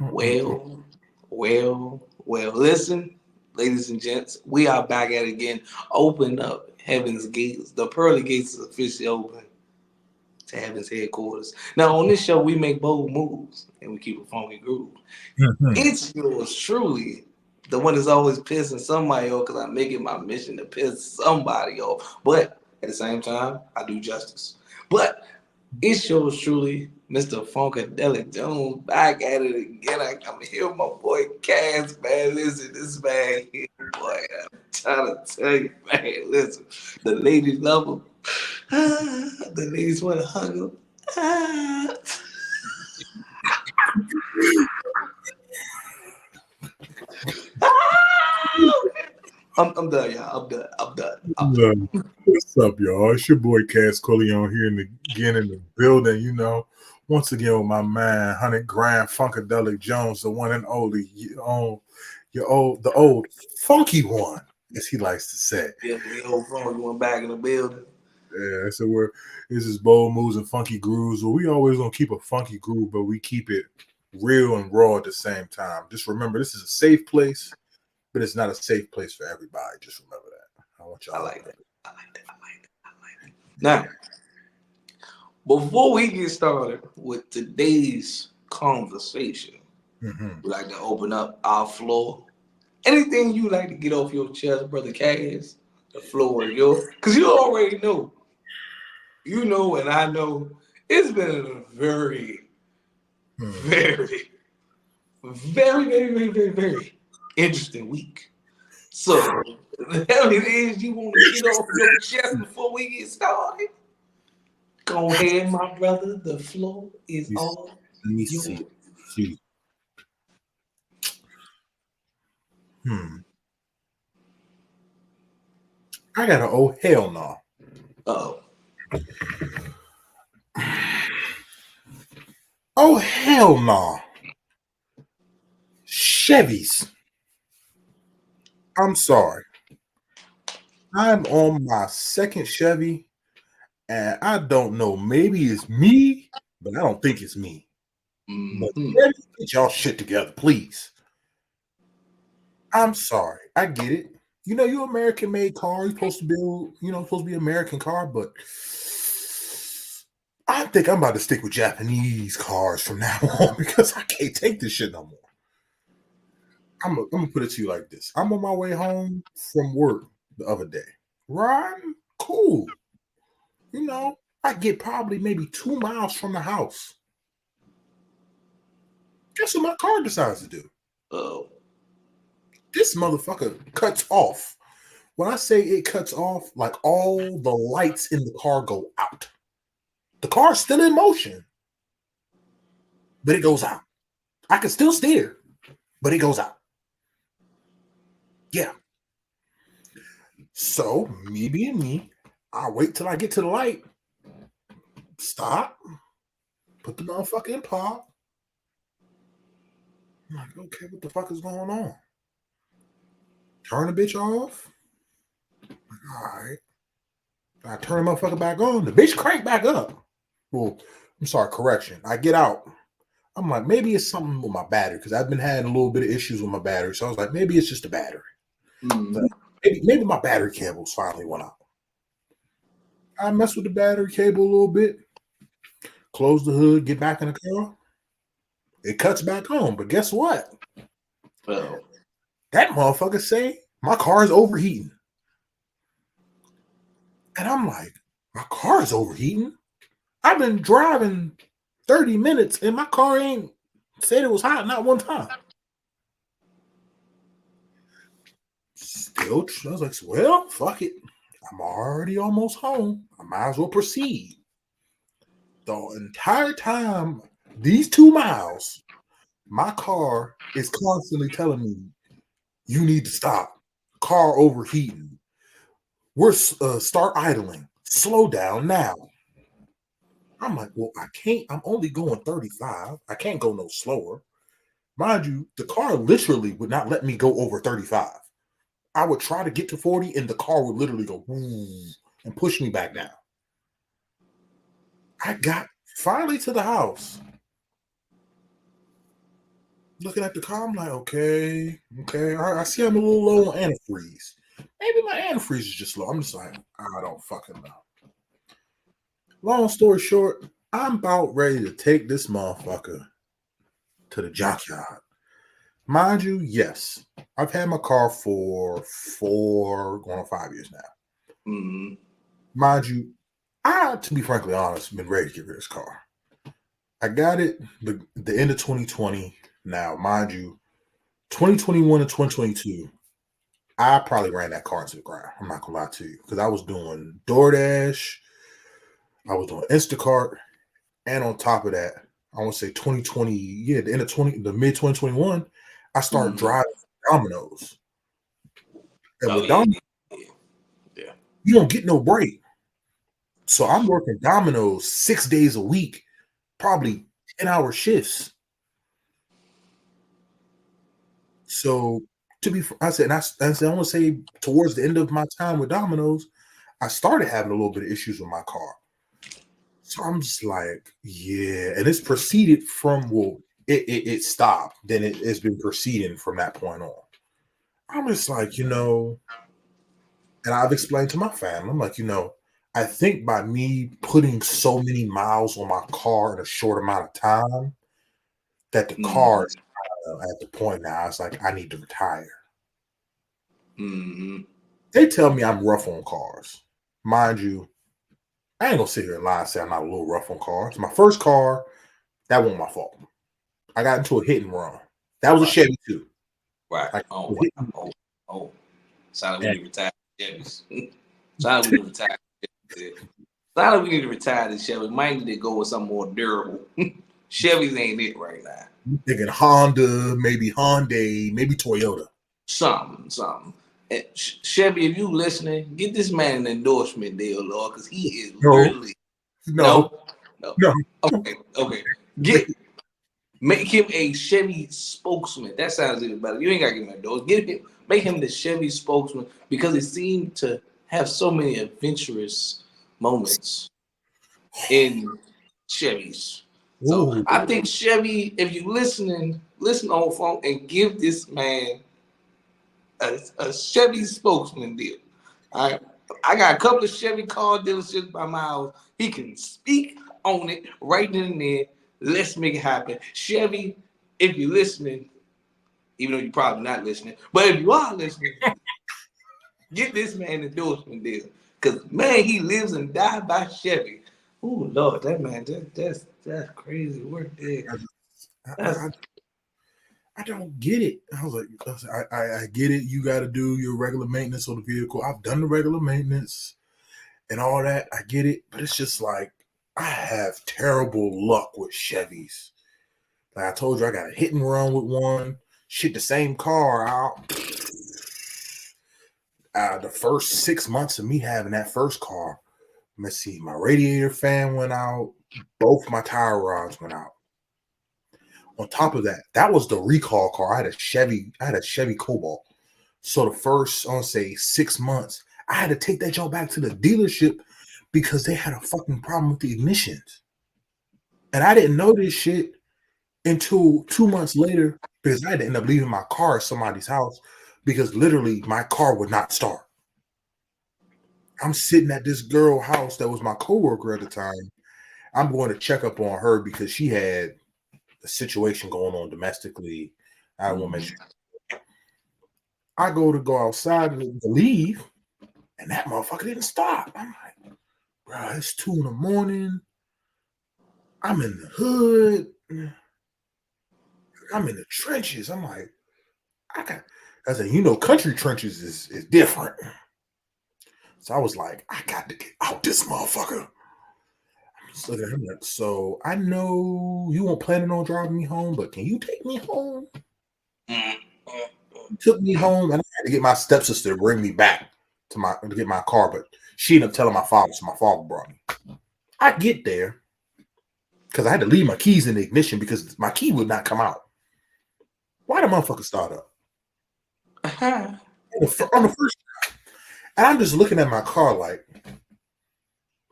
Well, well. Listen, ladies and gents, we are back at it again. Open up heaven's gates. The pearly gates is officially open to heaven's headquarters. Now, on this show, we make bold moves and we keep a funky groove. It's yours truly, the one that's always pissing somebody off because I make it my mission to piss somebody off. But at the same time, I do justice. But it shows truly Mr. Funkadelic Jones back at it again. I'm here with my boy Cass, man. Listen, this man here, boy, I'm trying to tell you, man. Listen, the ladies love him. The ladies want to hug him. I'm done, y'all. I'm done. Uh, What's up, y'all? It's your boy Cass Coleon here again in the building. Once again with my man, 100 grand Funkadelic Jones, the one and only, the old funky one, as he likes to say. Yeah, we old phone going back in the building. Yeah, so this is bold moves and funky grooves. Well, we always gonna keep a funky groove, but we keep it real and raw at the same time. Just remember, this is a safe place, but it's not a safe place for everybody. Just remember that. I want y'all I to like know that. Now, before we get started with today's conversation, that. we like to open up our floor. Anything you like to get off your chest, brother Cass, the floor is yours. Cause you already know, and I know it's been a very, very interesting week. So, whatever it is you want to get off your chest before we get started, go ahead, my brother. The floor is Let all me yours. see. Hmm. I got an oh hell no. Oh, Oh hell no. Chevys. I'm sorry. I'm on my second Chevy, and I don't know. Maybe it's me, but I don't think it's me. But mm-hmm. Chevy, get y'all shit together, please. I'm sorry. I get it. You're American made car. You're supposed to build, supposed to be American car, but I think I'm about to stick with Japanese cars from now on because I can't take this shit no more. I'm gonna put it to you like this. I'm on my way home from work the other day. Riding, cool. I get probably maybe 2 miles from the house. Guess what my car decides to do? Oh, This motherfucker cuts off. When I say it cuts off, like all the lights in the car go out. The car's still in motion, but it goes out. I can still steer, but it goes out. Yeah. So, me being me, I wait till I get to the light, stop, put the motherfucker in park. I'm like, okay, what the fuck is going on? Turn the bitch off. All right. I turn the motherfucker back on. The bitch crank back up. Well, I'm sorry, correction. I get out. I'm like, maybe it's something with my battery because I've been having a little bit of issues with my battery. So I was like, maybe it's just a battery. mm-hmm. Maybe my battery cables finally went out. I mess with the battery cable a little bit, close the hood, get back in the car. It cuts back on. But guess what? Oh, That motherfucker say my car is overheating. And I'm like, my car is overheating? I've been driving 30 minutes and my car ain't said it was hot not one time. Still, I was like, well, fuck it. I'm already almost home. I might as well proceed. The entire time, these 2 miles, my car is constantly telling me, you need to stop. Car overheating. We're start idling. Slow down now. I'm like, well, I can't. I'm only going 35. I can't go no slower. Mind you, the car literally would not let me go over 35. I would try to get to 40 and the car would literally go and push me back down. I got finally to the house. Looking at the car, I'm like, okay. I see I'm a little low on antifreeze. Maybe my antifreeze is just low. I'm just like, I don't fucking know. Long story short, I'm about ready to take this motherfucker to the junkyard. Mind you, yes, I've had my car for going on 5 years now. Mm-hmm. Mind you, to be frankly honest, been ready to get rid of this car. I got it the end of 2020. Now, mind you, 2021 and 2022, I probably ran that car into the ground. I'm not gonna lie to you, because I was doing DoorDash, I was doing Instacart, and on top of that, I want to say 2020, yeah, the end of the mid 2021, I started Mm-hmm. driving Domino's, and Oh with yeah, Domino's, yeah, yeah. you don't get no break. So I'm working Domino's 6 days a week, probably 10-hour shifts. So I said, I said, I want to say towards the end of my time with Domino's, I started having a little bit of issues with my car. So I'm just like, yeah, and it's proceeded from it stopped. Then it's been proceeding from that point on. I'm just like, and I've explained to my family, I'm like, I think by me putting so many miles on my car in a short amount of time, that the car Mm-hmm. is at the point now, it's like I need to retire. Mm-hmm. They tell me I'm rough on cars. Mind you, I ain't gonna sit here and lie and say I'm not a little rough on cars. My first car, that wasn't my fault. I got into a hit and run. That was a Right, Chevy too. right. I got Oh into a hit wow. Oh, oh. Sound like we and need to retire the Chevys. Sound like we need to retire the Chevys. Sound like we need to retire the Chevy. Might need to go with something more durable. Chevys ain't it right now. I'm thinking Honda, maybe Hyundai, maybe Toyota. Something, something. And Chevy, if you listening, get this man an endorsement deal, Lord, because he is No, literally no, no, no. no. Okay, okay. Make him a Chevy spokesman. That sounds even better. You ain't gotta give him a dose. Make him the Chevy spokesman because it seemed to have so many adventurous moments in Chevys. So Ooh, I think Chevy, if you listening, listen on phone and give this man a Chevy spokesman deal. All right. I got a couple of Chevy car dealerships by my house. He can speak on it right then and there. Let's make it happen. Chevy, if you're listening, even though you're probably not listening, but if you are listening, get this man an endorsement deal. Because, man, he lives and dies by Chevy. Oh, Lord, that man, that's crazy work there. I, That's, I, I don't get it. I get it. You got to do your regular maintenance on the vehicle. I've done the regular maintenance and all that. I get it, but it's just like I have terrible luck with Chevys. Like I told you, I got a hit and run with one. Shit, the same car out. The first 6 months of me having that first car, let's see, my radiator fan went out. Both my tire rods went out. On top of that, that was the recall car. I had a Chevy Cobalt. So the first, I want to say 6 months, I had to take that job back to the dealership because they had a fucking problem with the ignitions. And I didn't know this shit until 2 months later because I had to end up leaving my car at somebody's house because literally my car would not start. I'm sitting at this girl house that was my coworker at the time. I'm going to check up on her because she had a situation going on domestically. I want to make sure. I go outside and to leave, and that motherfucker didn't stop. I'm like, bro, it's 2 in the morning. I'm in the hood. I'm in the trenches. I'm like, I said, country trenches is different. So I was like, I got to get out this motherfucker. I'm just looking at him like, so I know you weren't planning on driving me home, but can you take me home? He took me home, and I had to get my stepsister to bring me back to get my car, but she ended up telling my father, so my father brought me. I get there because I had to leave my keys in the ignition because my key would not come out. Why the motherfucker start up? On the first time. And I'm just looking at my car like,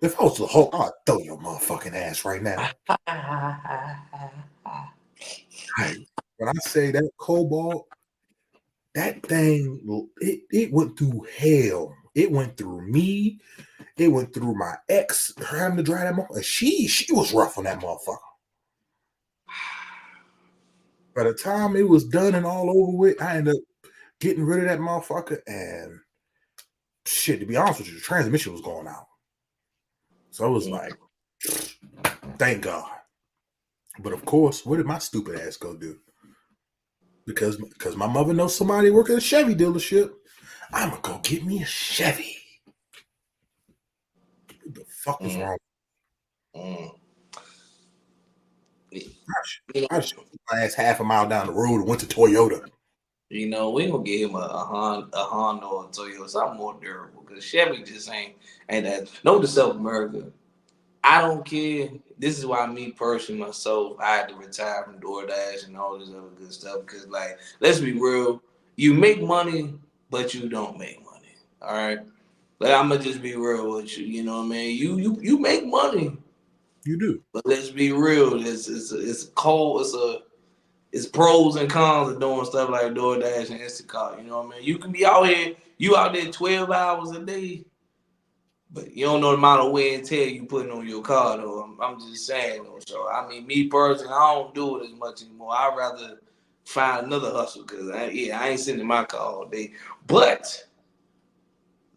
if I was the Hulk, I'd throw your motherfucking ass right now. Like, when I say that Cobalt, that thing, it went through hell. It went through me. It went through my ex having to drive that motherfucker. She was rough on that motherfucker. By the time it was done and all over with, I ended up getting rid of that motherfucker. And shit, to be honest with you, the transmission was going out. So I was like, thank God. But of course, what did my stupid ass go do? Because my mother knows somebody working at a Chevy dealership. I'm gonna go get me a Chevy. What the fuck was Mm, wrong? mm. You I know, just my ass half a mile down the road and went to Toyota. we gonna give him a Honda or a Toyota, something more durable. Because Chevy just ain't that. No, to self America. I don't care. This is why me personally myself, I had to retire from DoorDash and all this other good stuff. Because like, let's be real, you make money, but you don't make money. All right. Like I'm gonna just be real with you. You know what I mean? You make money, You do. but let's be real. It's cold. It's pros and cons of doing stuff like DoorDash and Instacart. You know what I mean? You can be out here, you out there 12 hours a day, but you don't know the amount of wear and tear you putting on your car. Though I'm just saying. Though. So I mean, me personally, I don't do it as much anymore. I'd rather find another hustle because I ain't sitting in my car all day. But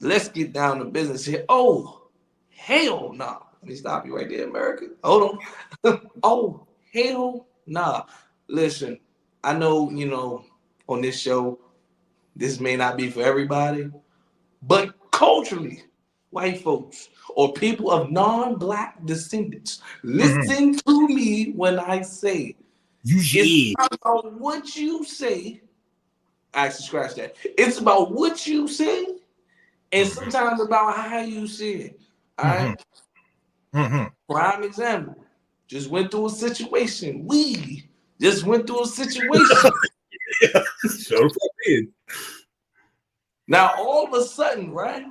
let's get down to business here. Oh, hell no. Nah. Let me stop you right there, America. Hold on. Oh, hell nah. Listen, I know, on this show, this may not be for everybody, but culturally, white folks or people of non-black descendants, Mm-hmm. listen to me when I say Use your it's ear. not about what you say. Actually, scratch that. It's about what you say and Mm-hmm. sometimes about how you see it. All Mm-hmm. right. Mm-hmm. Prime example. Just went through a situation. We just went through a situation. Yeah. Show the fuck in. Now all of a sudden, right?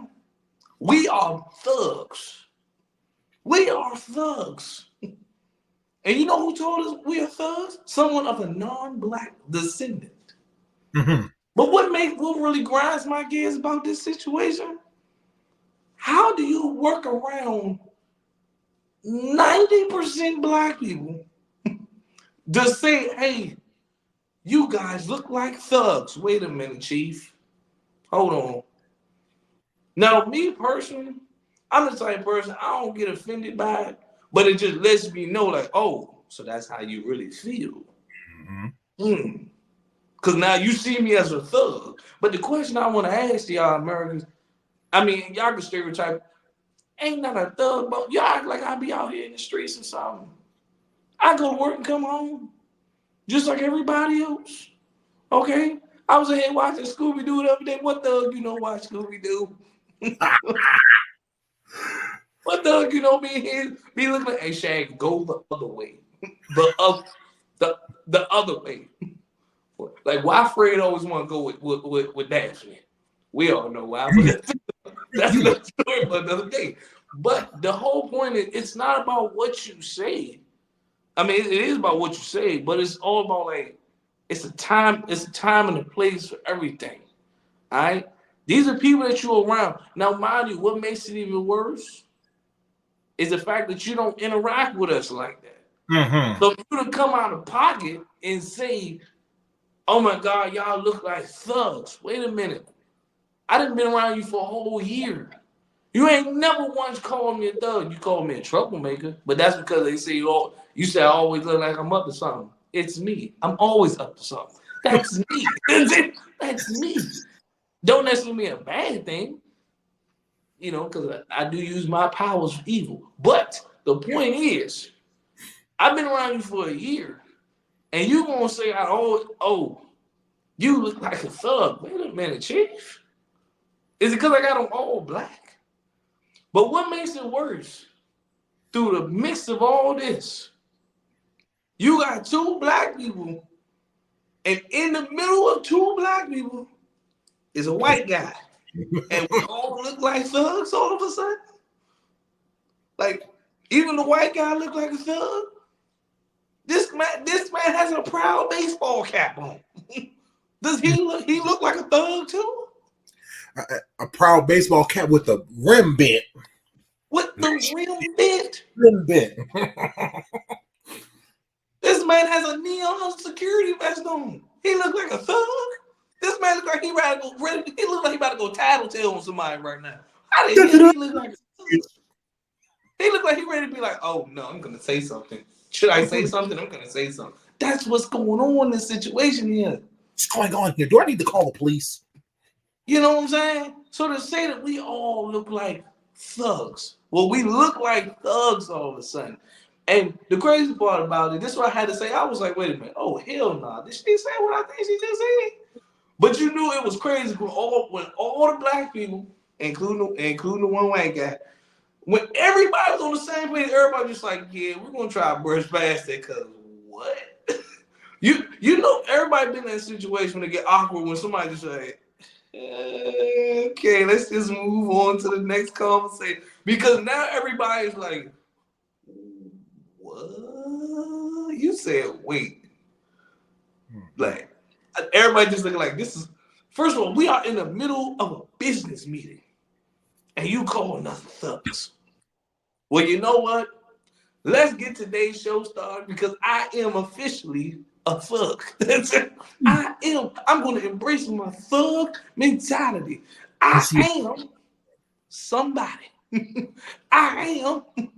We are thugs. We are thugs. And you know who told us we are thugs? Someone of a non-black descendant. Mm-hmm. But what really grinds my gears about this situation? How do you work around 90% black people to say, hey, you guys look like thugs? Wait a minute, Chief. Hold on. Now, me personally, I'm the type of person I don't get offended by it, but it just lets me know, like, oh, so that's how you really feel. Mm-hmm. Hmm. Because now you see me as a thug. But the question I want to ask y'all Americans, I mean, y'all can stereotype, ain't not a thug, but y'all act like I be out here in the streets or something. I go to work and come home just like everybody else. Okay? I was ahead watching Scooby Doo the other day. What thug you know watch Scooby Doo? What thug you know be looking like, hey Shag, go the other way. The other the other way. Like why Fred always want to go with Daphne? We all know why, You know. but that's You know. another story for another day. But the whole point is it's not about what you say. I mean, it is about what you say, but it's all about like it's a time and a place for everything. All right. These are people that you're around. Now, mind you, what makes it even worse is the fact that you don't interact with us like that. Mm-hmm. So if you to come out of pocket and say, oh my God, y'all look like thugs. Wait a minute. I done been around you for a whole year. You ain't never once called me a thug. You called me a troublemaker, but that's because they say you say I always look like I'm up to something. It's me. I'm always up to something. That's me. That's me. Don't necessarily mean a bad thing, because I do use my powers for evil. But the point is, I've been around you for a year, and you gonna say you look like a thug. Wait a minute, Chief. Is it because I got on all black? But what makes it worse? Through the mix of all this, you got two black people, and in the middle of two black people is a white guy, and we all look like thugs all of a sudden. Like even the white guy look like a thug. This man has a proud baseball cap on. Does he look like a thug too? A proud baseball cap with a rim bent. With the rim bit. Rim bent. This man has a neon security vest on. He look like a thug. This man look like he ready to go. He look like he about to go tattletale on somebody right now. How the hell he look like a thug? He look like he ready to be like, oh no, I'm gonna say something. Should I say something? I'm gonna say something. That's what's going on in this situation here. What's going on here? Do I need to call the police? You know what I'm saying? So to say that we all look like thugs, well, we look like thugs all of a sudden. And the crazy part about it, this is what I had to say. I was like, wait a minute. Oh, hell no. Nah. Did she say what I think she just said? But you knew it was crazy when all the black people, including the one white guy, when everybody was on the same page, everybody just like, yeah, we're gonna try to brush past that because what? you know everybody been in that situation when they get awkward when somebody just like, okay, let's just move on to the next conversation. Because now everybody's like, what? You said wait. Like everybody just looking like this is first of all, we are in the middle of a business meeting and you calling us thugs. Well, you know what? Let's get today's show started because I am officially a thug. I am. I'm going to embrace my thug mentality. I am somebody. I am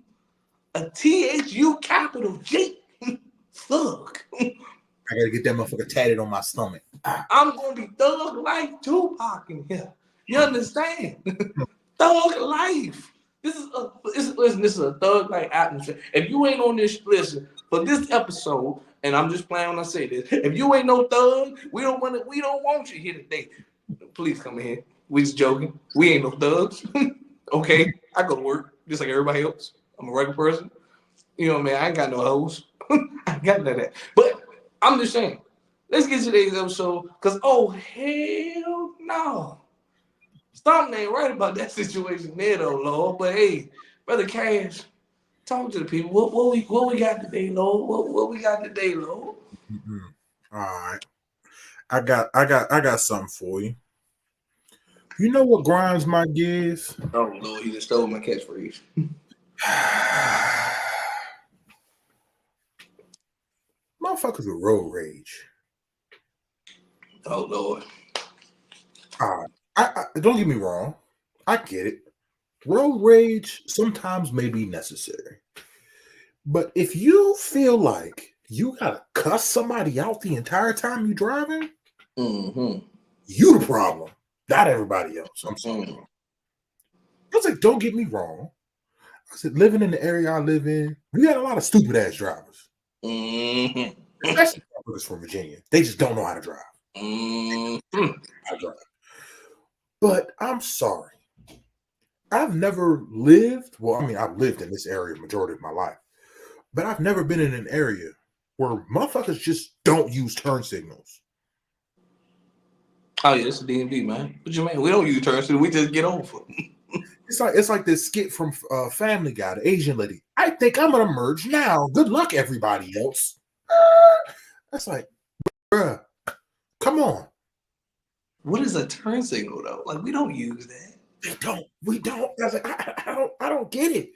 a THU capital G thug. I gotta get that motherfucker tatted on my stomach. I'm going to be thug like Tupac in here. You understand? Thug life. This is a thug like atmosphere. If you ain't on this, listen, for this episode, and I'm just playing when I say this, if you ain't no thug, we don't want you here today. Please come in here. We just joking. We ain't no thugs. Okay. I go to work just like everybody else. I'm a regular person. You know what I mean? I ain't got no hoes. I ain't got none of that. But I'm just saying, let's get to today's episode because oh hell no. Something ain't right about that situation there, though, Lord. But hey, brother Cash, talk to the people. What we got today, Lord? What we got today, Lord? Mm-hmm. All right, I got something for you. You know what grinds my gears? Oh Lord, he just stole my catchphrase. Motherfuckers with road rage. Oh Lord. All right, I don't get me wrong. I get it. Road rage sometimes may be necessary. But if you feel like you gotta cuss somebody out the entire time you driving, you the problem, not everybody else. I'm sorry. I was like, don't get me wrong. I said, living in the area I live in, we got a lot of stupid ass drivers. Especially drivers from Virginia. They just don't know how to drive. But I'm sorry. I've never lived, well, I mean, I've lived in this area majority of my life, but I've never been in an area where motherfuckers just don't use turn signals. Oh yeah, it's a DMV, man. What you mean? We don't use turn signals. We just get over. It's like this skit from Family Guy, the Asian lady. I think I'm gonna merge now. Good luck, everybody else. That's like, bruh, come on. What is a turn signal though? Like we don't use that. We don't. I was like, I don't get it.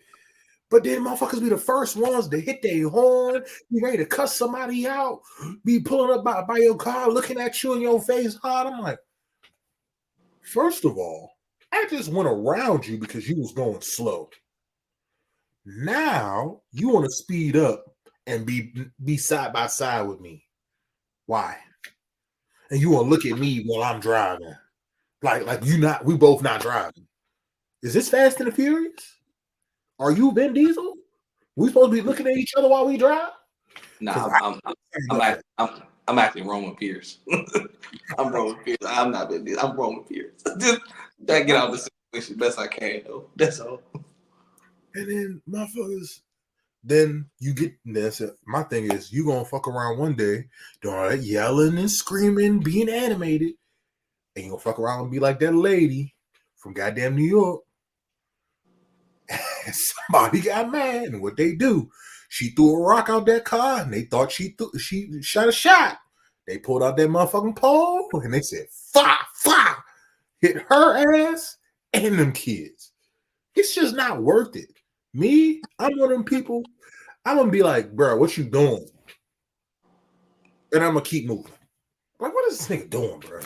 But then motherfuckers be the first ones to hit their horn, be ready to cuss somebody out, be pulling up by your car, looking at you in your face hard. I'm like, first of all, I just went around you because you was going slow. Now you want to speed up and be side by side with me. Why? And you want to look at me while I'm driving. Like we both not driving. Is this Fast and the Furious? Are you Vin Diesel? We supposed to be looking at each other while we drive? Nah, I'm actually Roman Pierce. I'm Roman Pierce. I'm not Vin Diesel. I'm Roman Pierce. Just try to get out of the situation best I can, though. That's all. And then motherfuckers, then you get this. My thing is, you gonna fuck around one day, doing all that yelling and screaming, being animated, and you gonna fuck around and be like that lady from goddamn New York. And somebody got mad, and what they do, She threw a rock out that car, and they thought she shot a shot. They pulled out that motherfucking pole, and they said, "Fire, fire!" Hit her ass and them kids. It's just not worth it. Me, I'm one of them people. I'm gonna be like, bro, what you doing? And I'm gonna keep moving. Like, what is this nigga doing, bro?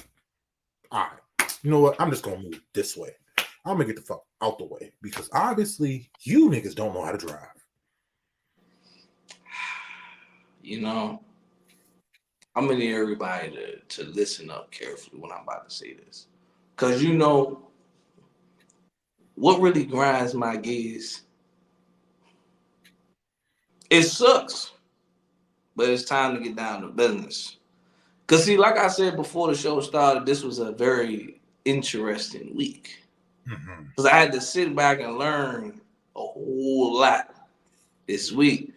All right, you know what? I'm just gonna move this way. I'm gonna get the fuck out the way because obviously you niggas don't know how to drive. You know, I'm gonna need everybody to listen up carefully when I'm about to say this. Cause you know what really grinds my gears? It sucks, but it's time to get down to business. Cause see, like I said before the show started, this was a very interesting week. Mm-hmm. Cause I had to sit back and learn a whole lot this week.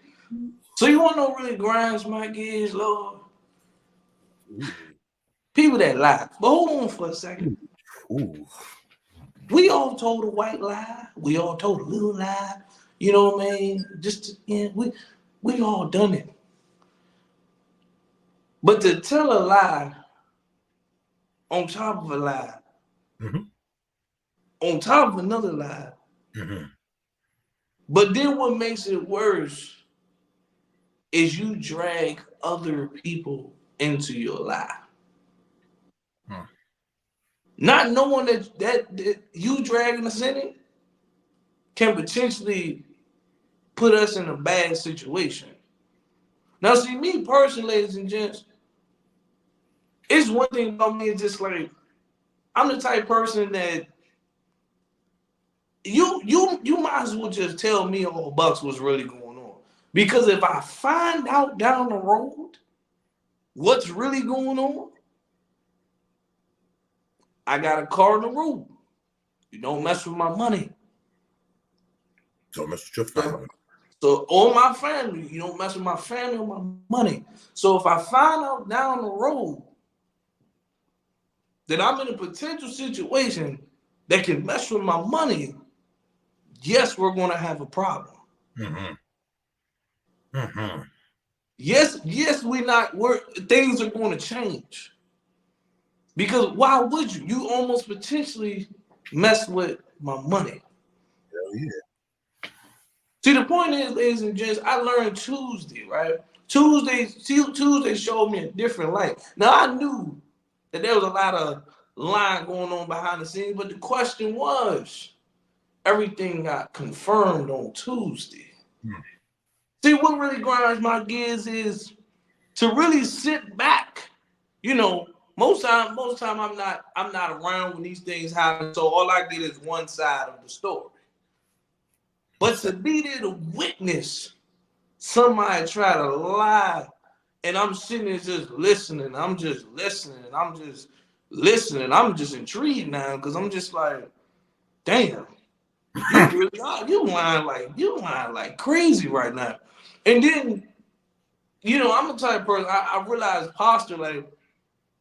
So you wanna know what really grinds my gears, Lord? Ooh. People that lie. But hold on for a second. Ooh. We all told a white lie. We all told a little lie. You know what I mean? We all done it. But to tell a lie on top of a lie, Mm-hmm. on top of another lie, Mm-hmm. but then what makes it worse is you drag other people into your lie. Huh. Not knowing that you dragging us in it can potentially put us in a bad situation. Now, see, me personally, ladies and gents, it's one thing about me, it's just like I'm the type of person that you might as well just tell me all bucks what's really going on. Because if I find out down the road what's really going on, I got a cardinal rule. You don't mess with my money. Don't mess with your So, family. so or my family, you don't mess with my family or my money. So if I find out down the road that I'm in a potential situation that can mess with my money, yes, we're going to have a problem. Mm-hmm. Mm-hmm. Yes, we're things are going to change. Because why would you? You almost potentially mess with my money. Hell yeah. See, the point is, ladies and gents, I learned Tuesday, right? Tuesday showed me a different light. Now I knew that there was a lot of lying going on behind the scenes, but the question was, everything got confirmed on Tuesday. Mm. See, what really grinds my gears is to really sit back. You know, most time I'm not around when these things happen, so all I get is one side of the story. But What's to that? be there to witness somebody try to lie, and I'm sitting there just listening, I'm just listening, I'm just listening, I'm just intrigued now because I'm just like, damn, you really are, you lying like crazy right now. And then, I'm the type of person I realized posture like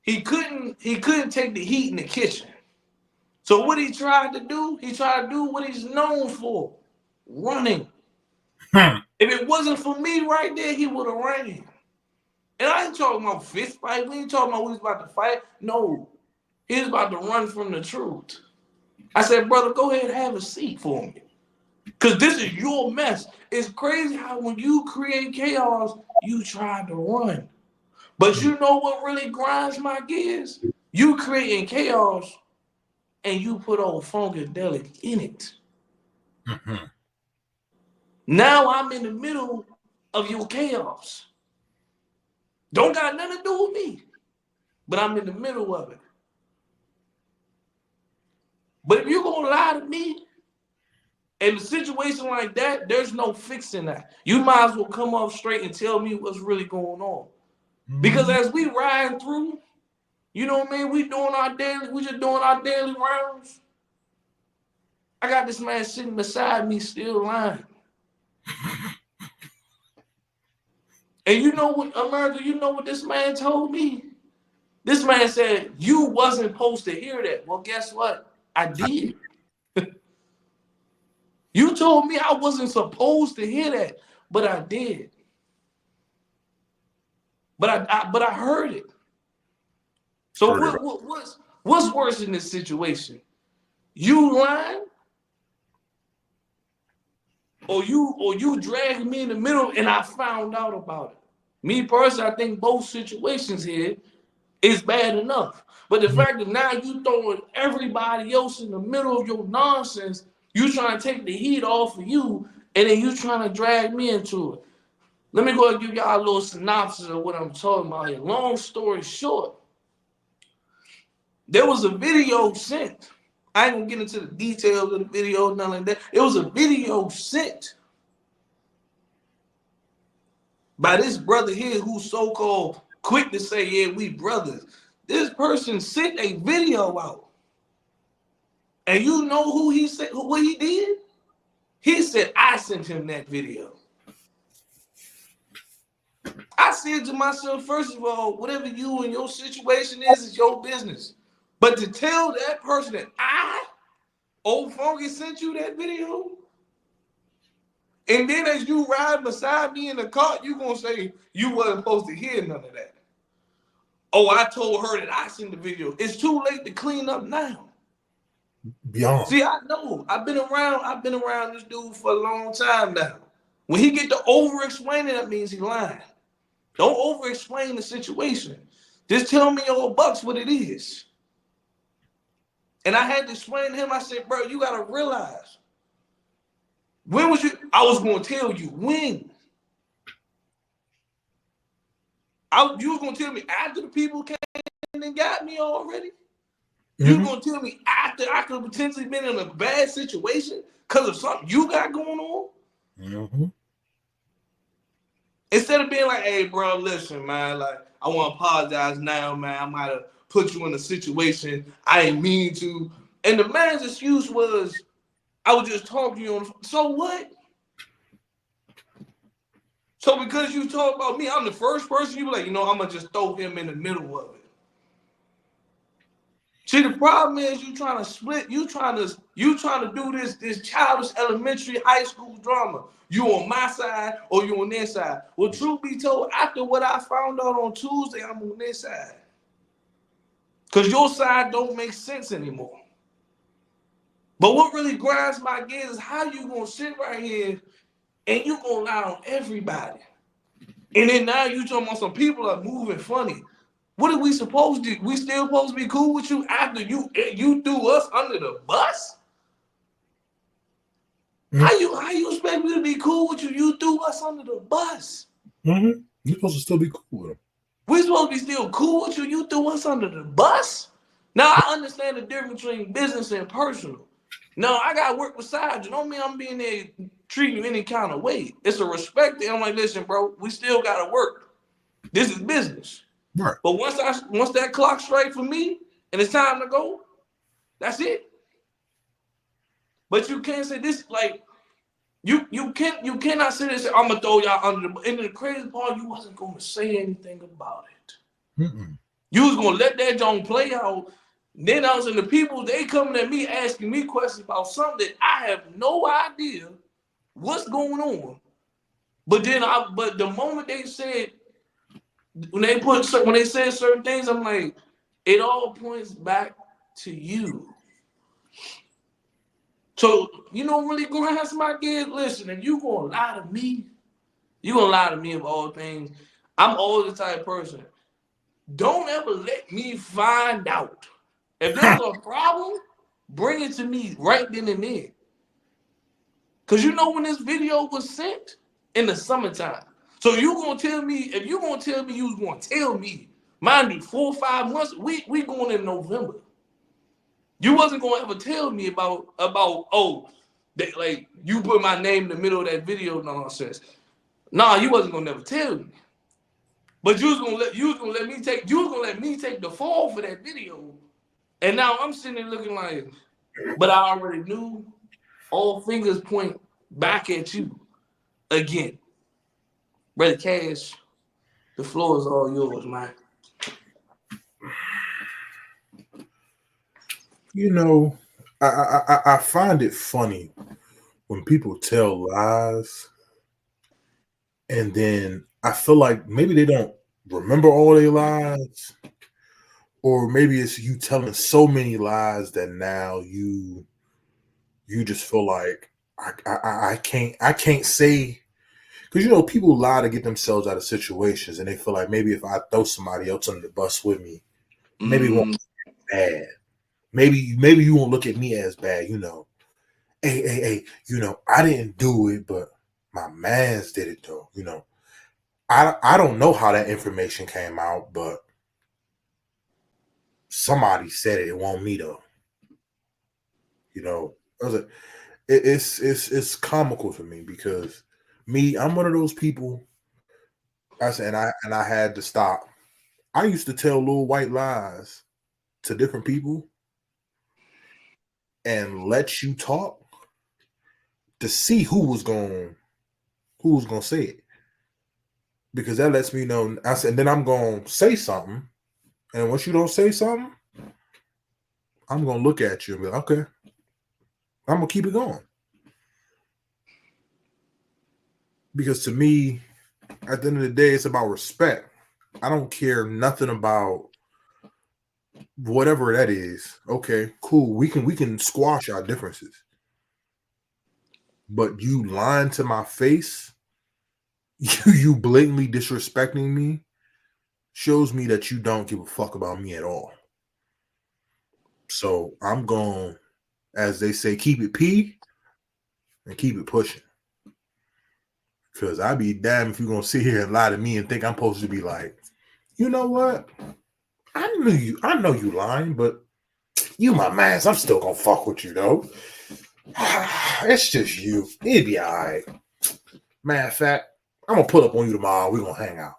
he couldn't take the heat in the kitchen. So what he tried to do what he's known for, running. Hmm. If it wasn't for me right there, he would have ran. And I ain't talking about fist fight. We ain't talking about we was about to fight. No, he was about to run from the truth. I said, brother, go ahead and have a seat for me. Because this is your mess. It's crazy how when you create chaos, you try to run. But you know what really grinds my gears? You creating chaos and you put old Funkadelic in it. Mm-hmm. Now I'm in the middle of your chaos. Don't got nothing to do with me, but I'm in the middle of it. But if you're gonna lie to me in a situation like that, there's no fixing that. You might as well come up straight and tell me what's really going on. Because Mm-hmm. as we ride through, you know what I mean, we just doing our daily rounds. I got this man sitting beside me still lying. And you know what, America, you know what this man told me? This man said, you wasn't supposed to hear that. Well, guess what? I did. You told me I wasn't supposed to hear that. but I did. But I heard it. So Heard it all. what's worse in this situation? You lying, or you dragging me in the middle and I found out about it. Me personally, I think both situations here is bad enough. But the fact that now you throwing everybody else in the middle of your nonsense, you trying to take the heat off of you, and then you trying to drag me into it. Let me go and give y'all a little synopsis of what I'm talking about here. Long story short, there was a video sent. I ain't gonna get into the details of the video, nothing like that. It was a video sent by this brother here who's so-called quick to say, yeah, we brothers. This person sent a video out. And you know who he said, what he did? He said, I sent him that video. I said to myself, first of all, whatever you and your situation is your business. But to tell that person that Old Funky, sent you that video, and then as you ride beside me in the car, you gonna say you wasn't supposed to hear none of that. Oh, I told her that I sent the video. It's too late to clean up now. Beyond. See, I know. I've been around this dude for a long time now. When he get to over-explaining, that means he lying. Don't over-explain the situation. Just tell me your bucks what it is. And I had to explain to him, I said, bro, you gotta realize. When was you? I was gonna tell you when. You was gonna tell me after the people came and got me already? You gonna tell me after I could have potentially been in a bad situation because of something you got going on? Instead of being like, hey, bro, listen, man, like, I want to apologize now, man. I might have put you in a situation I ain't mean to. And the man's excuse was, I was just talking to you on the phone. So what? So because you talk about me, I'm the first person you be like, I'm going to just throw him in the middle of it. See, the problem is you trying to split, you trying to do this childish elementary high school drama. You on my side or you on their side. Well, truth be told, after what I found out on Tuesday, I'm on their side. Because your side don't make sense anymore. But what really grinds my gears is how you gonna sit right here and you gonna lie on everybody. And then now you talking about some people are moving funny. What are we supposed to do? We still supposed to be cool with you after you threw us under the bus? How you expect me to be cool with you? You threw us under the bus. You're supposed to still be cool with them. We supposed to be still cool with you? You threw us under the bus? Now I understand the difference between business and personal. No, I gotta work beside you. Don't mean I'm being there treating you any kind of way. It's a respect thing. I'm like, listen, bro, we still gotta work. This is business. Right. But once that clock strikes for me and it's time to go, that's it. But you can't say this like you cannot sit there and say I'm gonna throw y'all under the. And the crazy part, you wasn't gonna say anything about it. You was gonna let that joint play out. Then I was in the people, they coming at me asking me questions about something that I have no idea what's going on. But the moment they said when they said certain things, I'm like, it all points back to you. So really grinds my gears. Listen, if you gonna lie to me, you gonna lie to me of all things. I'm always the type of person. Don't ever let me find out. If there's a problem, bring it to me right then and there. Cause when this video was sent in the summertime. So you gonna tell me, if you gonna tell me you was gonna tell me, mind you, 4 or 5 months, we going in November. You wasn't gonna ever tell me about that, like you put my name in the middle of that video nonsense. Nah, you wasn't gonna never tell me. But you was gonna let me take the fall for that video. And now I'm sitting there looking like, but I already knew all fingers point back at you again. Brother Cash, the floor is all yours, man. I find it funny when people tell lies And then I feel like maybe they don't remember all their lies, or maybe it's you telling so many lies that now you just feel like I can't say, because people lie to get themselves out of situations, and they feel like maybe if I throw somebody else under the bus with me, maybe it won't Mm, be bad. Maybe you won't look at me as bad. Hey. I didn't do it, but my man's did it though. I don't know how that information came out, but somebody said it. It won't me though. You know, I was like, it's comical to me because me, I'm one of those people. I said, and I had to stop. I used to tell little white lies to different people and let you talk to see who was gonna say it, because that lets me know. I said, and then I'm gonna say something, and once you don't say something, I'm gonna look at you and be like, okay, I'm gonna keep it going, because to me, at the end of the day, it's about respect. I don't care nothing about whatever that is. Okay, cool. We can squash our differences. But you lying to my face, you blatantly disrespecting me, shows me that you don't give a fuck about me at all. So I'm going, as they say, keep it P and keep it pushing. Cause I'd be damned if you're gonna sit here and lie to me and think I'm supposed to be like, you know what? I know you lying, but you my man. I'm still gonna fuck with you though. It's just you. It'd be alright. Matter of fact, I'm gonna pull up on you tomorrow. We're gonna hang out.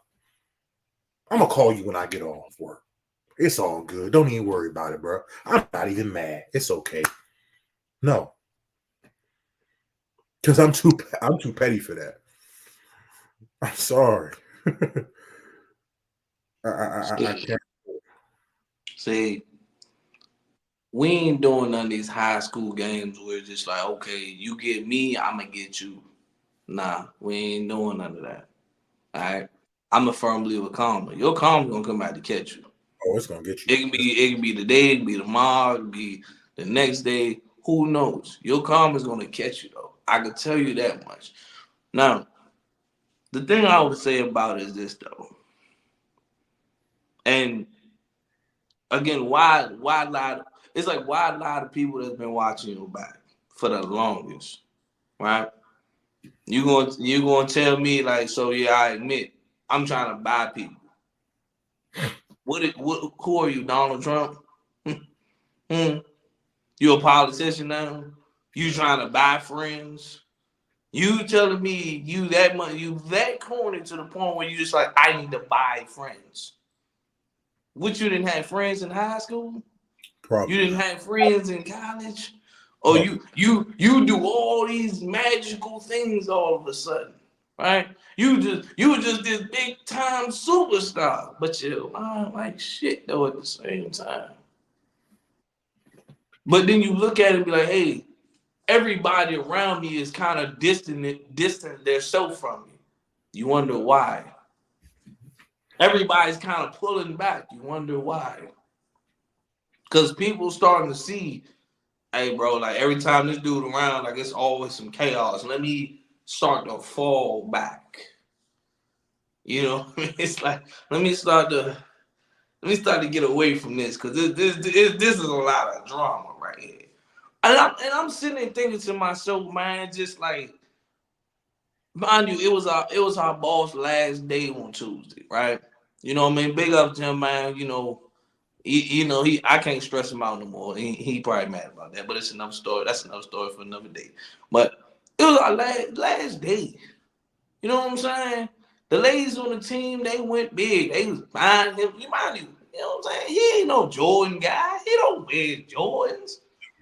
I'm gonna call you when I get off work. It's all good. Don't even worry about it, bro. I'm not even mad. It's okay. No, because I'm too petty for that. I'm sorry. I see, can't. see, we ain't doing none of these high school games where it's just like, okay, you get me, I'ma get you. Nah, we ain't doing none of that. All right. I'm a firm believer of karma. Your karma gonna come back to catch you. Oh, it's gonna get you. It can be the day, it can be tomorrow, it can be the next day. Who knows? Your karma's gonna catch you though. I can tell you that much. Now, the thing I would say about it is this though. And again, why lie? It's like why lie to people that's been watching your back for the longest, right? You gonna tell me like, so yeah, I admit I'm trying to buy people. What who are you, Donald Trump? Hmm? You a politician now? You trying to buy friends? You telling me you that corny to the point where you just like I need to buy friends. What, you didn't have friends in high school? You Probably didn't not. have friends in college? Or Probably. you do all these magical things all of a sudden, right? You just this big time superstar, but you're lying like shit though at the same time. But then you look at it and be like, hey, everybody around me is kind of distant their self from me. You wonder why. Everybody's kind of pulling back. You wonder why. Because people starting to see, hey, bro, like every time this dude around, like it's always some chaos. Let me start to fall back. You know, it's like let me start to get away from this because this is a lot of drama right here. And I'm sitting there thinking to myself, man, just like mind you, it was our boss last day on Tuesday, right? You know what I mean? Big up to him, man. He I can't stress him out no more. He probably mad about that, but it's another story. That's another story for another day. But it was our last day. You know what I'm saying? The ladies on the team, they went big. They was buying him. You mind you know what I'm saying? He ain't no Jordan guy. He don't wear Jordans.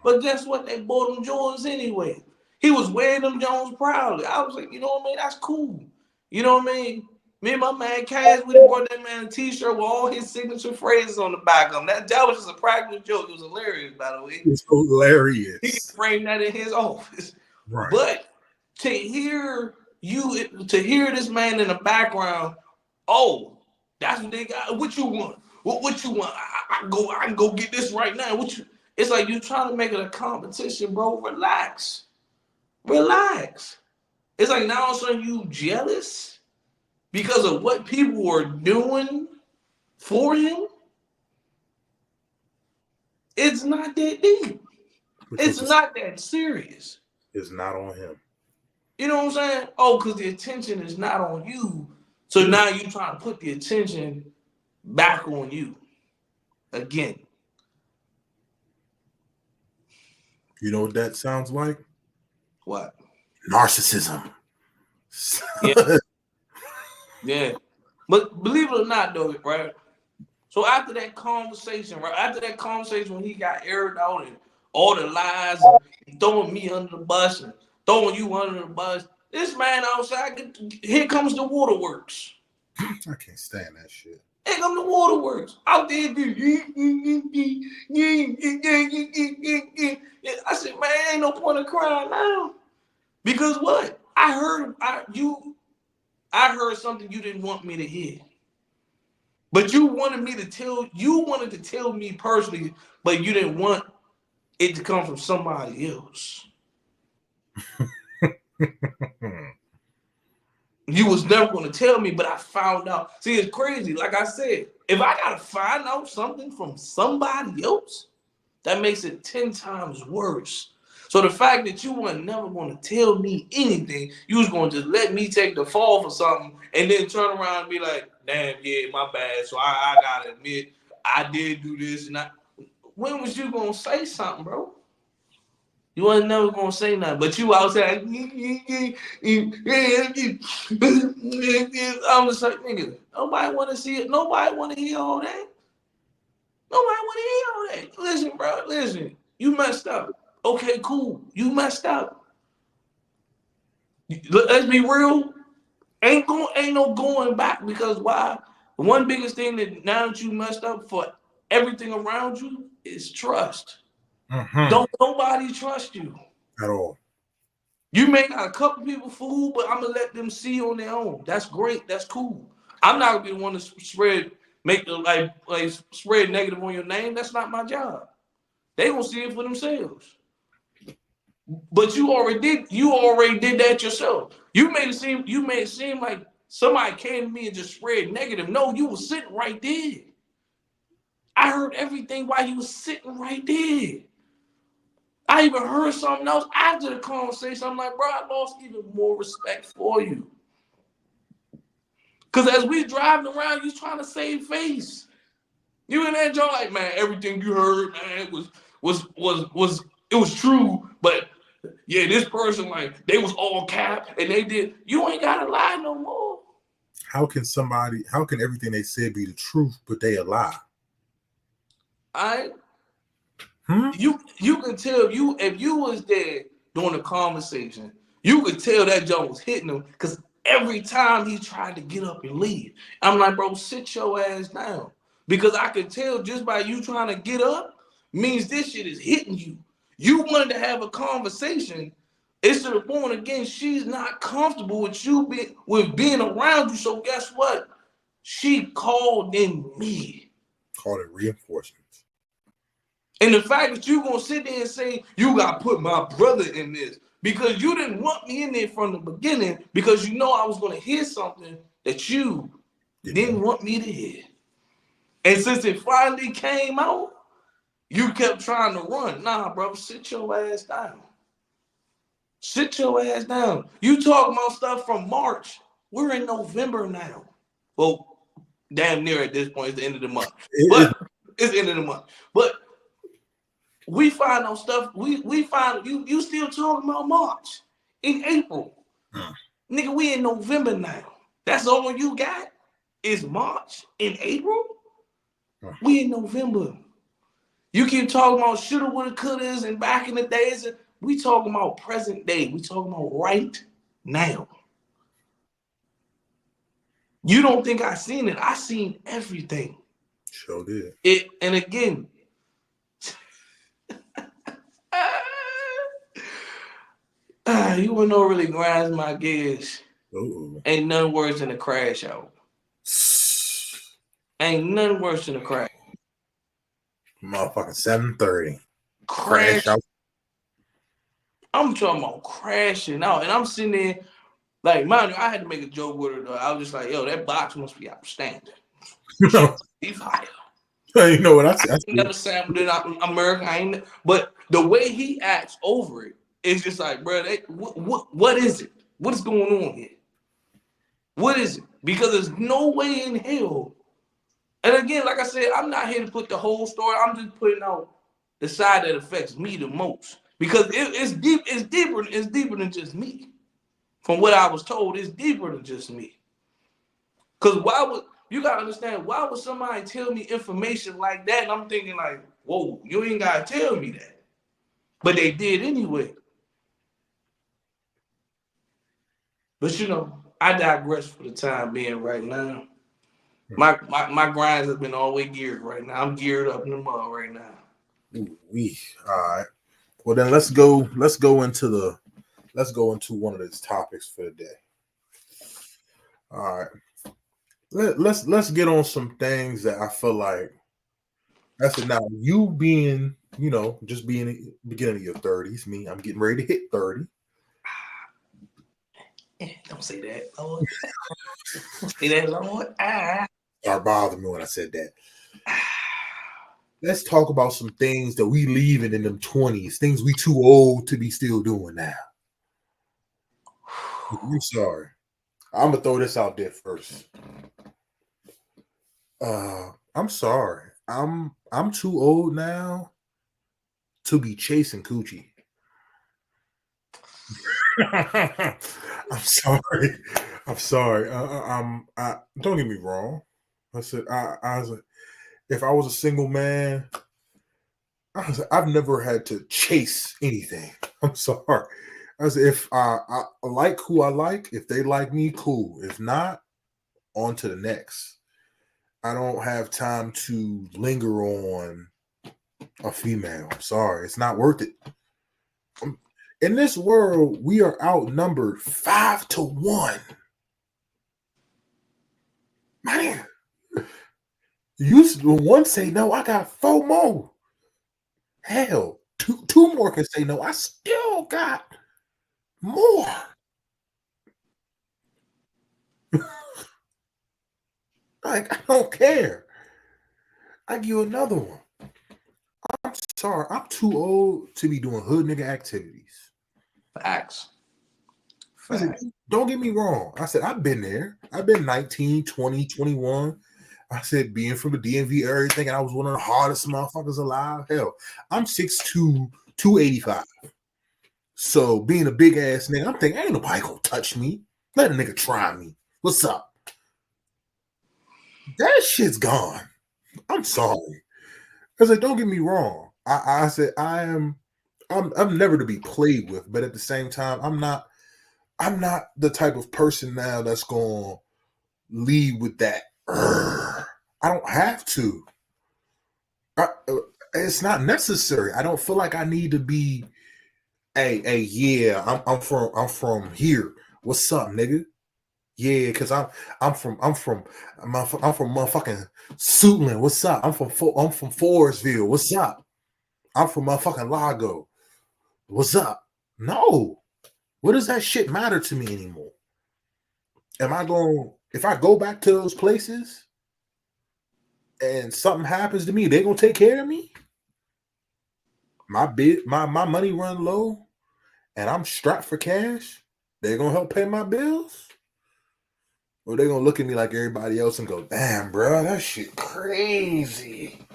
But guess what? They bought him Jordans anyway. He was wearing them Jones proudly. I was like, you know what I mean? That's cool. You know what I mean? Me and my man Cash, we done brought that man a t-shirt with all his signature phrases on the back of him. That was just a practical joke. It was hilarious, by the way. It's He can hilarious. frame that in his office. Right. But to hear to hear this man in the background. Oh, that's what they got. What you want? What you want? I can go get this right now. What you? It's like you trying to make it a competition, bro. Relax, relax. It's like now all of a sudden you jealous because of what people are doing for him. It's not that deep. Because It's not that serious. it's not on him. You know what I'm saying? Oh, because the attention is not on you. So Yeah. now you trying to put the attention back on you again. You know what that sounds like? What? Narcissism. Yeah, yeah. But believe it or not, though, right? So after that conversation, right? After that conversation when he got aired out and all the lies and throwing me under the bus and throwing you under the bus, this man outside, here comes the waterworks. I can't stand that shit. Here come the waterworks. Out there, I said, man, ain't no point of crying now. Because what? I heard something you didn't want me to hear. But you wanted to tell me personally, but you didn't want it to come from somebody else. You was never going to tell me, but I found out. See, it's crazy. Like I said, if I got to find out something from somebody else, that makes it 10 times worse. So the fact that you weren't never going to tell me anything, you was going to just let me take the fall for something and then turn around and be like, damn, yeah, my bad. So I got to admit, I did do this. When was you going to say something, bro? You wasn't never gonna say nothing, but you outside. I'm just like, nigga, nobody wanna see it. Nobody wanna hear all that. Nobody wanna hear all that. Listen, bro, listen. You messed up. Okay, cool. You messed up. Let's be real. Ain't no going back because why? The one biggest thing that now that you messed up for everything around you is trust. Mm-hmm. Don't nobody trust you. At all. You may got a couple people fooled, but I'm gonna let them see on their own. That's great. That's cool. I'm not gonna be the one to make the like spread negative on your name. That's not my job. They gonna see it for themselves. But you already did that yourself. You made it seem like somebody came to me and just spread negative. No, you was sitting right there. I heard everything while you was sitting right there. I even heard something else after the conversation. I'm like, bro, I lost even more respect for you. Because as we driving around, you trying to save face. You in that joint like, man, everything you heard, man, it was true. But yeah, this person, like, they was all cap and they did. You ain't gotta lie no more. How can everything they said be the truth, but they a lie? I Hmm? you can tell if you was there during the conversation, you could tell that Joe was hitting him because every time he tried to get up and leave, I'm like, bro, sit your ass down. Because I could tell just by you trying to get up means this shit is hitting you. You wanted to have a conversation. It's to the point again, she's not comfortable with being around you. So guess what? She called in me. Call it reinforcements. And the fact that you gonna sit there and say you gotta put my brother in this because you didn't want me in there from the beginning because you know I was gonna hear something that you didn't want me to hear. And since it finally came out, you kept trying to run. Nah, bro, sit your ass down. Sit your ass down. You talking about stuff from March. We're in November now. Well, damn near at this point, it's the end of the month. It, But it's the end of the month. But we find out stuff. We find you still talking about March in April. Nigga, we in November now. That's all you got is March in April. We in November. You keep talking about shoulda, woulda, couldas, and back in the days. We talking about present day. We talking about right now. You don't think I seen it? I seen everything. sure did. And again, You wanna know what really grinds my gears? Ooh. Ain't nothing worse than a crash out. Ain't nothing worse than a crash. Motherfucking 7:30. Crash Crash. out. I'm talking about crashing out, and I'm sitting there like, mind you, I had to make a joke with her. Though. I was just like, "Yo, that box must be outstanding. Shit, be fire." You know what I I see? I ain't see. never sampled it out in America. I ain't, but the way he acts over it is just like, bro, what is it? What is going on here? What is it? Because there's no way in hell. And again, like I said, I'm not here to put the whole story. I'm just putting out the side that affects me the most because it's deep. It's deeper. It's deeper than just me. From what I was told, it's deeper than just me. Because why would you gotta understand? Why would somebody tell me information like that? And I'm thinking like, whoa, you ain't gotta tell me that. But they did anyway. But I digress for the time being right now. My grinds have been always geared right now. I'm geared up in the mud right now. Ooh, wee. All right. Well then let's go. Let's go into one of these topics for the day. All right. Let's get on some things that I feel like. I said now you being just being beginning of your 30s. Me, I'm getting ready to hit 30. Don't say that, Lord. Don't say that, Lord. Start bothering me when I said that. Let's talk about some things that we leaving in them 20s, things we too old to be still doing now. I'm sorry. I'm gonna throw this out there first. I'm sorry. I'm too old now to be chasing coochie. I'm sorry. I'm sorry. Don't get me wrong. I said I was if I was a single man, I've never had to chase anything. I'm sorry. As if I like who I like, if they like me, cool. If not, on to the next. I don't have time to linger on a female. I'm sorry, it's not worth it. In this world, we are outnumbered 5-1. Man, you one say no, I got four more. Hell, two more can say no. I still got more. Like I don't care. I give you another one. I'm sorry. I'm too old to be doing hood nigga activities. Facts. I said, Facts. don't get me wrong. I said, I've been there. I've been 19, 20, 21. I said, being from the DMV area, thinking I was one of the hardest motherfuckers alive. Hell, I'm 6'2", 285. So being a big ass nigga, I'm thinking, ain't nobody gonna touch me. Let a nigga try me. What's up? That shit's gone. I'm sorry. I said, don't get me wrong. I said, I'm never to be played with, but at the same time, I'm not the type of person now that's gonna lead with that. I don't have to. It's not necessary. I don't feel like I need to be. Hey, yeah. I'm from here. What's up, nigga? Yeah, because I'm from motherfucking Suitland. What's up? I'm from Forestville. What's up? I'm from motherfucking Lago. What's up? No. What does that shit matter to me anymore? Am I going? If I go back to those places and something happens to me, they gonna take care of me. My money run low, and I'm strapped for cash. They gonna help pay my bills, or they gonna look at me like everybody else and go, "Damn, bro, that shit crazy."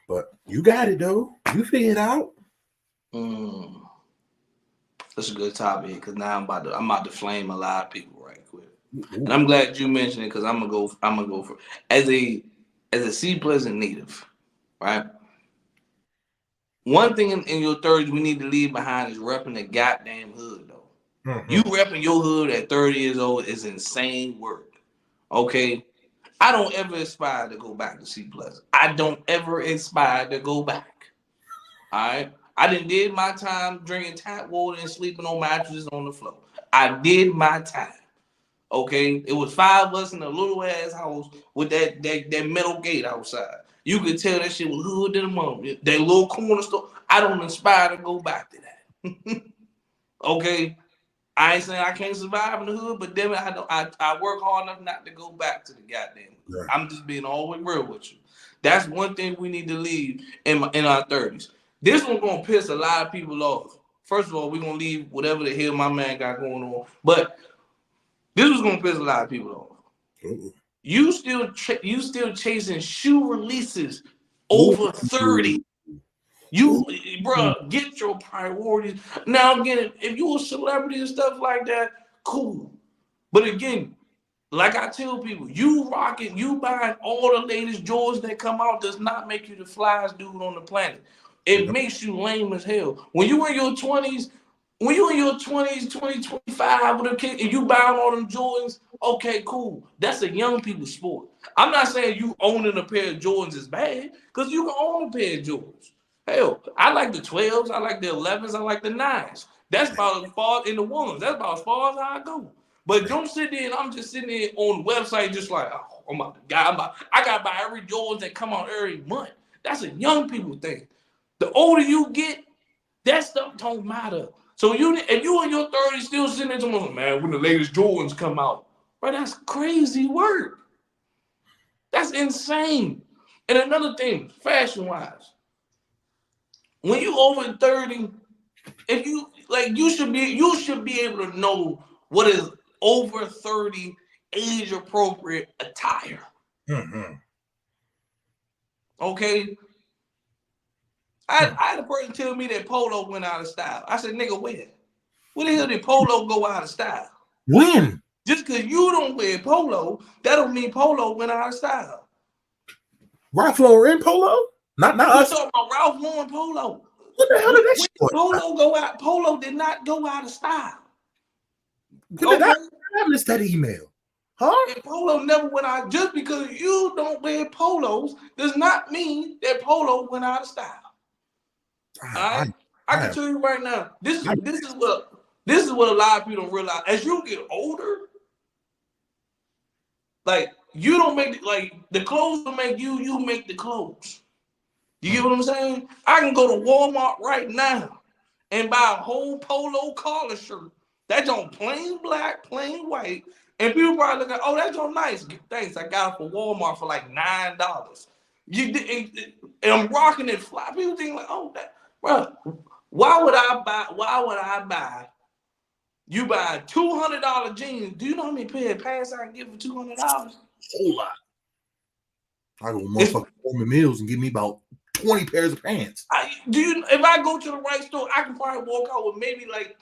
But you got it though. You figure it out. Mm, that's a good topic because now I'm about to flame a lot of people right quick, and Ooh. I'm glad you mentioned it because I'm gonna go for as a Sea Pleasant native, right? One thing in your 30s we need to leave behind is repping the goddamn hood though. You Mhm. repping your hood at 30 years old is insane work. Okay, I don't ever aspire to go back to Sea Pleasant. I don't ever aspire to go back. All right. I done did my time drinking tap water and sleeping on mattresses on the floor. I did my time. Okay, it was five of us in a little ass house with that metal gate outside. You could tell that shit was hood to the moment. That little corner store. I don't aspire to go back to that. Okay, I ain't saying I can't survive in the hood, but damn it, I work hard enough not to go back to the goddamn hood. Right. I'm just being always real with you. That's one thing we need to leave in our 30s. This one's gonna piss a lot of people off. First of all, we're gonna leave whatever the hell my man got going on. But this was gonna piss a lot of people off. Uh-oh. You still chasing shoe releases Ooh. over 30. You, bro, get your priorities. Now, again, if you a celebrity and stuff like that, cool. But again, like I tell people, you rocking, you buying all the latest Jordans that come out does not make you the flyest dude on the planet. It makes you lame as hell. When you in your 20s, 25 with a kid, and you buying all them Jordans, okay, cool. That's a young people sport. I'm not saying you owning a pair of Jordans is bad, because you can own a pair of Jordans. Hell, I like the 12s, I like the 11s, I like the 9s. That's about as far in the ones. That's about as far as I go. But don't sit there and I'm just sitting there on the website just like, oh, I gotta buy every Jordans that come out every month. That's a young people thing. The older you get, that stuff don't matter. So if you in your 30s still sitting there talking, man, when the latest Jordans come out, bro, that's crazy work. That's insane. And another thing, fashion-wise, when you over 30, if you like, you should be able to know what is over 30 age appropriate attire. Mm-hmm. Okay. I had a person tell me that polo went out of style. I said, nigga, when? When the hell did polo go out of style? When? Just because you don't wear polo, that don't mean polo went out of style. Ralph Lauren polo? Not We us. talking about Ralph Lauren polo. What the hell did that When shit go out? polo go out? Polo did not go out of style. When did Okay? I missed that email? Huh? And polo never went out. Just because you don't wear polos does not mean that polo went out of style. All right? I can tell you right now, this is what a lot of people don't realize. As you get older, like you don't make like the clothes will make you, you make the clothes. You get what I'm saying? I can go to Walmart right now and buy a whole polo collar shirt. That's on plain black, plain white. And people probably look at, oh, that's on nice. Thanks. I got it for Walmart for like $9. And I'm rocking it fly. People think like, oh, that, bro, why would I buy? You buy $200 jeans. Do you know how many pair of pants I can get for $200? Whole lot. I go motherfucking Coleman Mills and give me about 20 pairs of pants. If I go to the right store, I can probably walk out with maybe like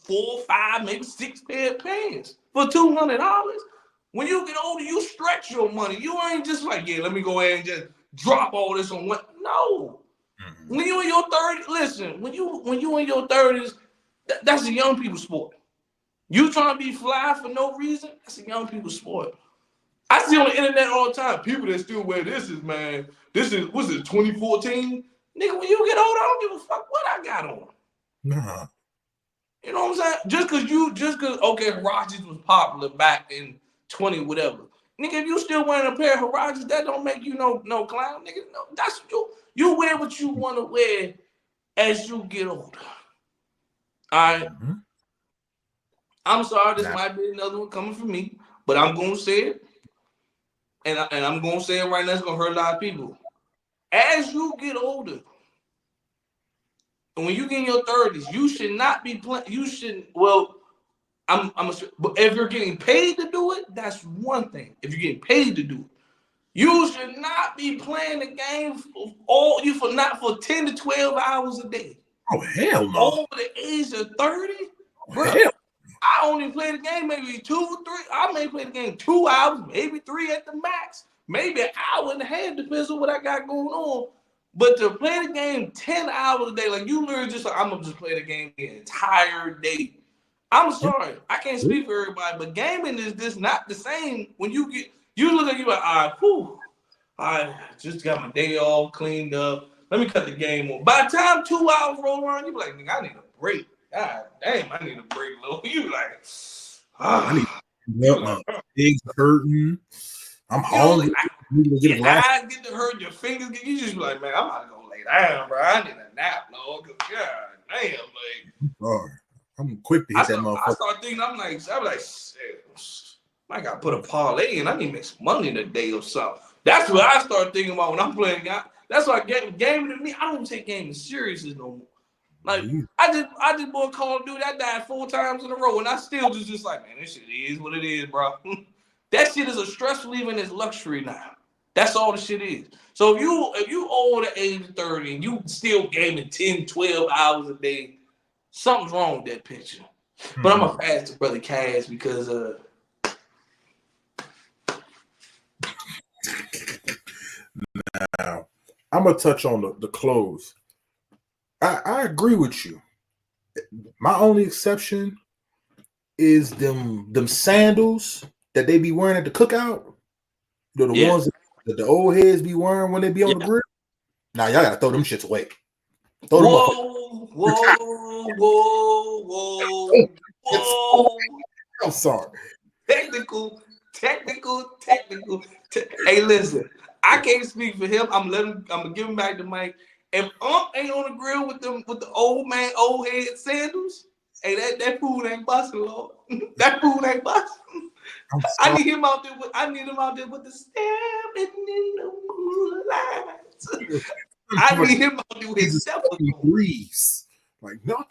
4, 5, maybe 6 pair of pants for $200. When you get older, you stretch your money. You ain't just like, yeah, let me go ahead and just drop all this on what? No. Mm-hmm. When you in your 30s, listen, when you in your 30s, that's a young people sport. You trying to be fly for no reason, that's a young people sport. I see on the internet all the time, people that still wear this is, man, what's it, 2014? Nigga, when you get older, I don't give a fuck what I got on. Nah. You know what I'm saying? Just cause, okay, Harajis was popular back in 20 whatever. Nigga, if you still wearing a pair of Harajis, that don't make you no clown, nigga. No, that's you wear what you want to wear as you get older. All right. Mm-hmm. I'm sorry, this might be another one coming from me, but I'm gonna say it. And I'm gonna say it right now, it's gonna hurt a lot of people. As you get older, and when you get in your 30s, you should not be playing. You should, well, but if you're getting paid to do it, that's one thing. If you're getting paid to do it, you should not be playing the game not for 10 to 12 hours a day. Oh, hell no. Over the age of 30, bro. Hell. I only play the game maybe 2 or 3. I may play the game 2 hours, maybe 3 at the max, maybe an hour and a half, depends on what I got going on. But to play the game 10 hours a day, like you literally just like, I'm gonna just play the game the entire day. I'm sorry, I can't speak for everybody, but gaming is just not the same. When you look at you like, all right, I just got my day all cleaned up. Let me cut the game on. By the time 2 hours roll around, you be like, nigga, I need a break. God damn, I need a break, Lil. You be like, I need ah. to You help be my like, legs hurting. I'm you know, hungry. I need to your get a glass. eyes get to hurt, your fingers get. You just be like, man, I'm about to go lay down, bro. I need a nap, Lord. Cause God damn, like. Sorry. I'm quick to hit that I motherfucker. start thinking, I'm like, shit, I got to put a parlay in. I need to make some money in a day or something. That's what I start thinking about when I'm playing. That's why gaming to me, I don't take gaming serious no more. Like I just bought Call of Duty. I died 4 times in a row, and I still just like, man, this shit is what it is, bro. That shit is a stress reliever and it's luxury now. That's all the shit is. So if you over the age of 30 and you still gaming 10, 12 hours a day, something's wrong with that picture. But I'm gonna pass to Brother Cass because Now, I'm gonna touch on the clothes. I agree with you. My only exception is them sandals that they be wearing at the cookout. The yeah, ones that the old heads be wearing when they be on the yeah. grill. Now y'all gotta throw them shits away. Throw them up. Whoa, whoa, whoa, whoa, whoa. I'm sorry. Technical, technical. Hey, listen, I can't speak for him. I'm gonna give him back the mic. If ain't on the grill with the old man, old head sandals, hey, that food ain't busting, Lord. That food ain't busting. I'm I sorry. need him out there with the staring in the moonlight. I need him out there with his Jesus steppers fucking on. Grease. Like, no.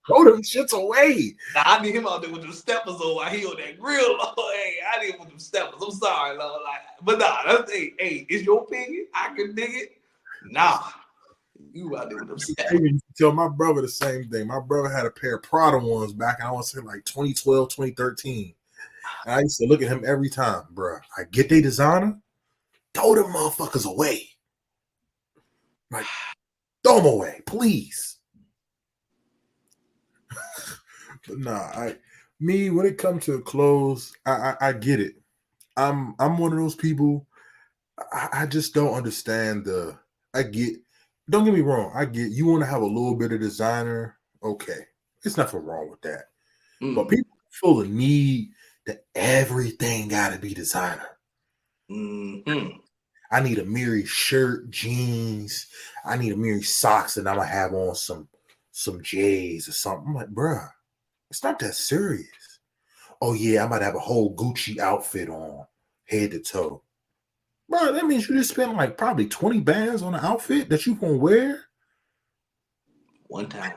Throw them shits away. Now, I need him out there with them steppers on while he on that grill, Lord. Hey, I need him with them steppers. I'm sorry, Lord. Like, but nah, that's hey, it's your opinion. I can dig it. Nah, you out there with them I steppers. even tell my brother the same thing. My brother had a pair of Prada ones back, I want to say like 2012, 2013. And I used to look at him every time, bro. I get they designer, throw them motherfuckers away. Like, throw them away, please. But nah, when it comes to clothes, I get it. I'm one of those people. I just don't understand I get. Don't get me wrong. I get you want to have a little bit of designer. Okay, there's nothing wrong with that. But people feel the need that everything got to be designer. Mm-hmm. I need a Miri shirt, jeans. I need a Miri socks, and I'm gonna have on some J's or something. I'm like, bruh, it's not that serious. Oh yeah, I might have a whole Gucci outfit on, head to toe. Bro, that means you just spent like probably 20 bands on an outfit that you gonna wear. One time.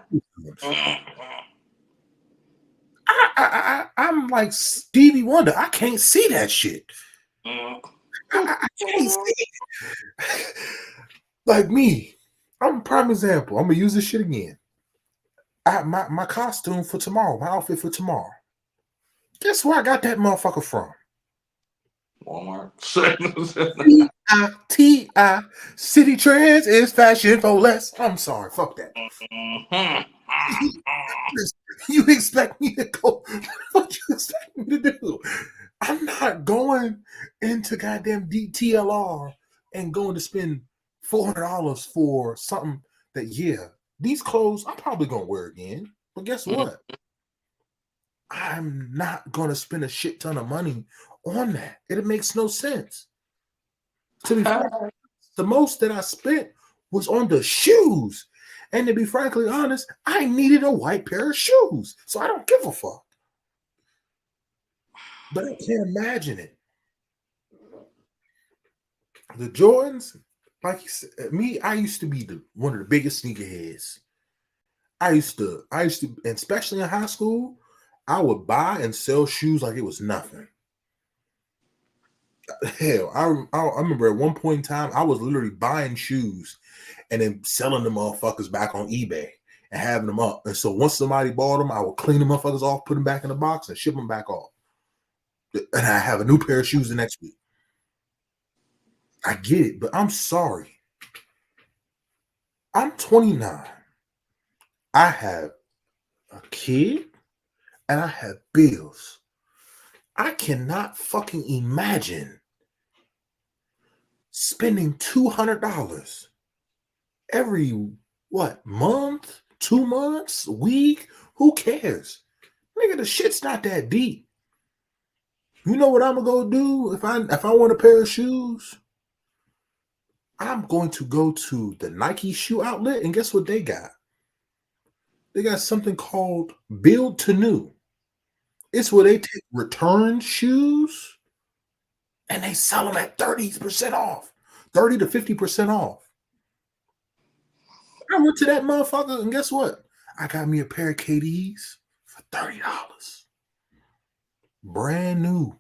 I'm like Stevie Wonder. I can't see that shit. I can't see it. Like me, I'm a prime example. I'm gonna use this shit again. My costume for tomorrow, my outfit for tomorrow. Guess where I got that motherfucker from? Walmart. T.I. City Trends is fashion for less. I'm sorry, fuck that. You expect me to go? What you expect me to do? I'm not going into goddamn DTLR and going to spend $400 for something that, yeah, these clothes I'm probably gonna wear again. But guess what? I'm not gonna spend a shit ton of money on that. It makes no sense. To be frank, the most that I spent was on the shoes. And to be frankly honest, I needed a white pair of shoes. So I don't give a fuck. But I can't imagine it. The Jordans, like you said, I used to be one of the biggest sneakerheads. And especially in high school, I would buy and sell shoes like it was nothing. Hell, I remember at one point in time, I was literally buying shoes and then selling the motherfuckers back on eBay and having them up. And so once somebody bought them, I would clean the motherfuckers off, put them back in the box, and ship them back off. And I have a new pair of shoes the next week. I get it, but I'm sorry. I'm 29. I have a kid and I have bills. I cannot fucking imagine spending $200 every what month, 2 months, week. Who cares, nigga? The shit's not that deep. You know what I'm gonna go do if I want a pair of shoes? I'm going to go to the Nike shoe outlet, and guess what they got? They got something called Build to New. It's where they take return shoes and they sell them at 30% off, 30 to 50% off. I went to that motherfucker, and guess what? I got me a pair of KDs for $30. Brand new.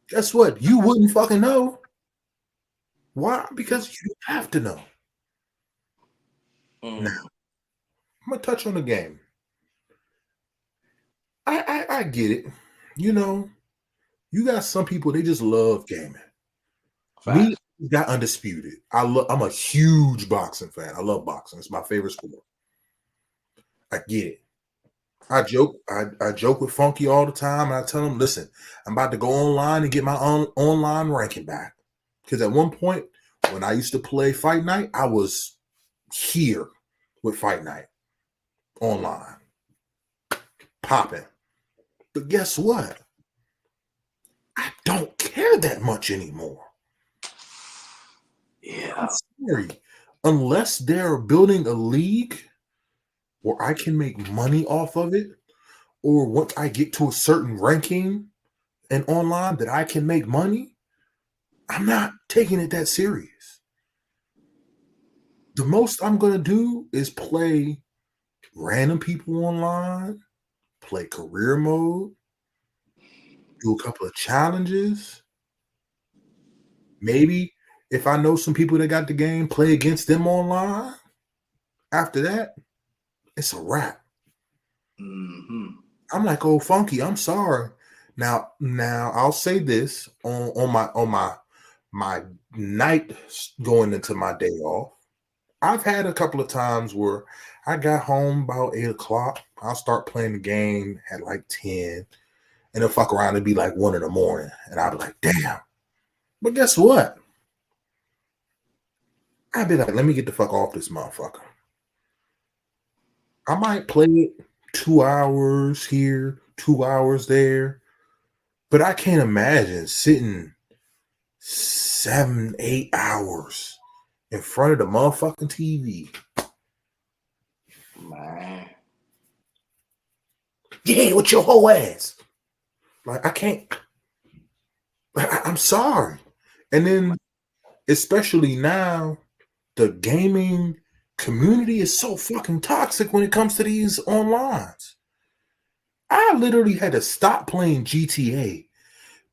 Guess what? You wouldn't fucking know. Why? Because you have to know. Now, Mm. I'm gonna touch on the game. I get it. You know, you got some people they just love gaming. Me, Facts. got undisputed. I'm a huge boxing fan. I love boxing. It's my favorite sport. I get it. I joke with Funky all the time, and I tell him, listen, I'm about to go online and get my online ranking back. Because at one point, when I used to play Fight Night, I was here with Fight Night online, popping. But guess what? I don't care that much anymore. I'm Yeah. sorry. Unless they're building a league where I can make money off of it, or once I get to a certain ranking and online that I can make money, I'm not taking it that serious. The most I'm going to do is play random people online, play career mode, do a couple of challenges. Maybe if I know some people that got the game, play against them online. After that, it's a wrap. Mm-hmm. I'm like, oh, Funky, I'm sorry. Now I'll say this on my night going into my day off. I've had a couple of times where I got home about 8 o'clock. I'll start playing the game at like 10, and it'll fuck around and be like 1 in the morning, and I'll be like, damn. But guess what? I'd be like, let me get the fuck off this motherfucker. I might play it 2 hours here, 2 hours there, but I can't imagine sitting 7, 8 hours in front of the motherfucking TV. Man. Yeah, with your whole ass. Like I can't. I'm sorry. And then, especially now, the gaming community is so fucking toxic when it comes to these onlines. I literally had to stop playing GTA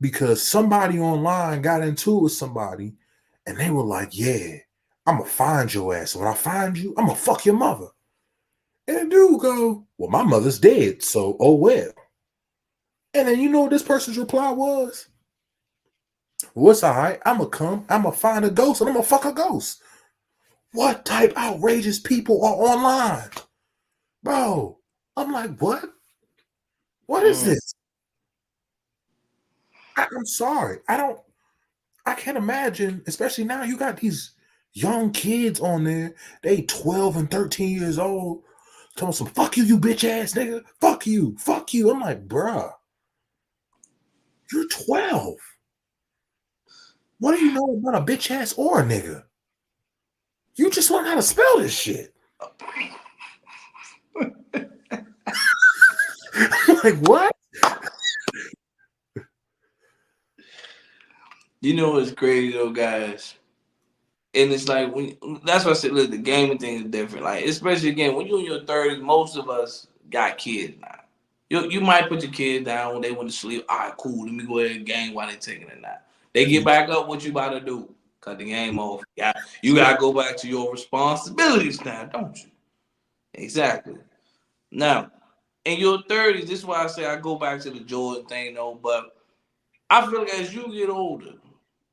because somebody online got into it with somebody and they were like, yeah, I'm gonna find your ass. When I find you, I'm gonna fuck your mother. And the dude go, well, my mother's dead, so oh well. And then you know what this person's reply was? Well, it's all right. I'm gonna come, I'm gonna find a ghost, and I'm gonna fuck a ghost. What type outrageous people are online? Bro, I'm like, what? What is Mm. this? I'm sorry. I can't imagine, especially now you got these young kids on there. They 12 and 13 years old. Telling some fuck you, you bitch ass nigga. Fuck you. Fuck you. I'm like, bruh, you're 12. What do you know about a bitch ass or a nigga? You just learn how to spell this shit. Like, what? You know what's crazy though, guys? And it's like when that's why I said, look, the gaming thing is different. Like, especially again, when you're in your 30s, most of us got kids now. You might put your kids down when they went to sleep. All right, cool. Let me go ahead and game while they taking a nap. They get back up. What you about to do? Cut the game off. Yeah, you gotta go back to your responsibilities now, don't you? Exactly. Now, in your 30s, this is why I say I go back to the Jordan thing, though. But I feel like as you get older,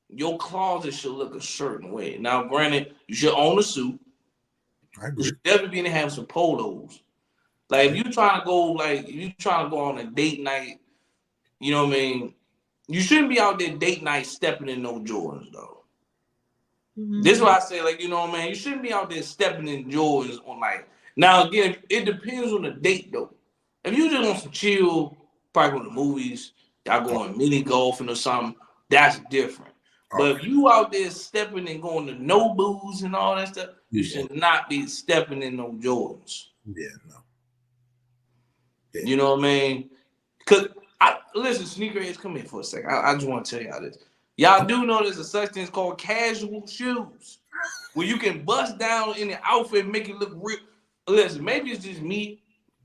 your closet should look a certain way. Now, granted, you should own a suit. I You agree. should definitely be in to have some polos. Like if I, you trying to go, like if you trying to go on a date night, you know what I mean. You shouldn't be out there date night stepping in no Jordans though. This is why I say, like, you know, man, you shouldn't be out there stepping in Jordans on like. Now again, it depends on the date though. If you just want some chill, probably going to movies, y'all Oh, going mini golfing or something, that's different. But okay. if you out there stepping and going to Nobu's and all that stuff, you Yeah. should not be stepping in no Jordans. Yeah. No. Yeah. You know what I mean? Cause I listen, sneakerheads, come here for a second. I just want to tell y'all this. Y'all do know there's a such thing called casual shoes, where you can bust down in the outfit and make it look real. Listen, maybe it's just me,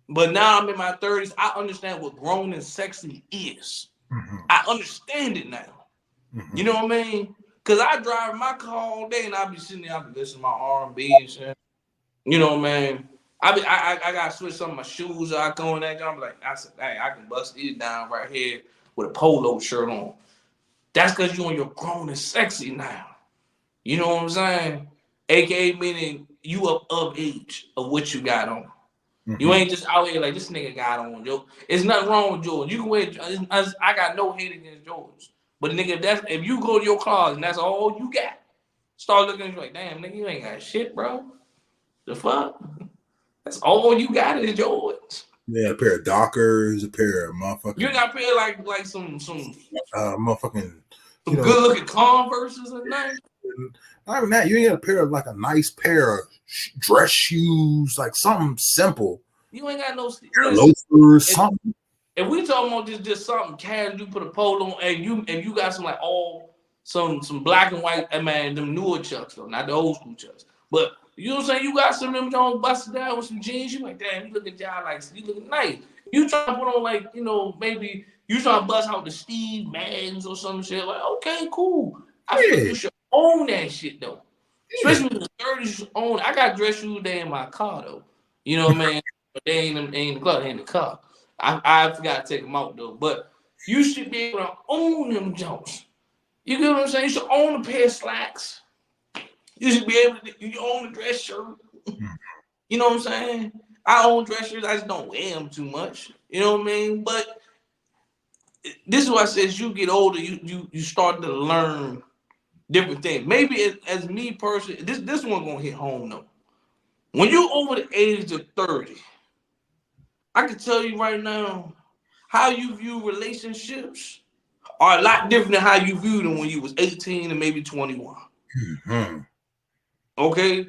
but now I'm in my 30s. I understand what grown and sexy is. Mm-hmm. I understand it now. You Mm-hmm. know what I mean? Cause I drive my car all day and I be sitting there, I be listening to my R&B and shit. You know what I mean? I gotta switch some of my shoes. I go in that job like I said, hey, I can bust these down right here with a polo shirt on. That's cause you on your grown and sexy now. You know what I'm saying? AKA meaning you up of age of what you got on. You Mm-hmm. ain't just out here like this nigga got on, yo. It's nothing wrong with Jordan. You can wear. I got no hate against Jordans, but nigga, if you go to your closet and that's all you got, start looking at you like, damn, nigga, you ain't got shit, bro. The fuck? That's all you got is Jordans. Yeah, a pair of Dockers, a pair of You motherfucking, got pair like some motherfucking, you some know, good looking Converses or nothing. not even that. You ain't got a pair of like a nice pair of dress shoes, like something simple. You ain't got no. Pair of Listen, loafers, if something. if we talking about just something casual, you put a polo on, and you got some like all some black and white, man, them newer chucks though, not the old school chucks. But you know what I'm saying? You got some of them Jones busted down with some jeans. You like, damn, you looking down like you looking nice. You try to put on like, you know, maybe you try to bust out the Steve Maddens or some shit. Like, okay, cool. I feel Yeah, you should own that shit though. yeah. Especially in the 30s, you should own. I got dress shoes there in my car though. You know what I mean? But they ain't in the club, they in the car. I forgot to take them out though. But you should be able to own them Jones. You get what I'm saying? You should own a pair of slacks. You should be able to. You own a dress shirt. Mm. You know what I'm saying? I own dress shirts. I just don't wear them too much. You know what I mean? But this is why I say as you get older, you start to learn different things. Maybe as me personally, this one gonna hit home though. When you over the age of 30, I can tell you right now how you view relationships are a lot different than how you viewed them when you was 18 and maybe 21. Mm-hmm. Okay?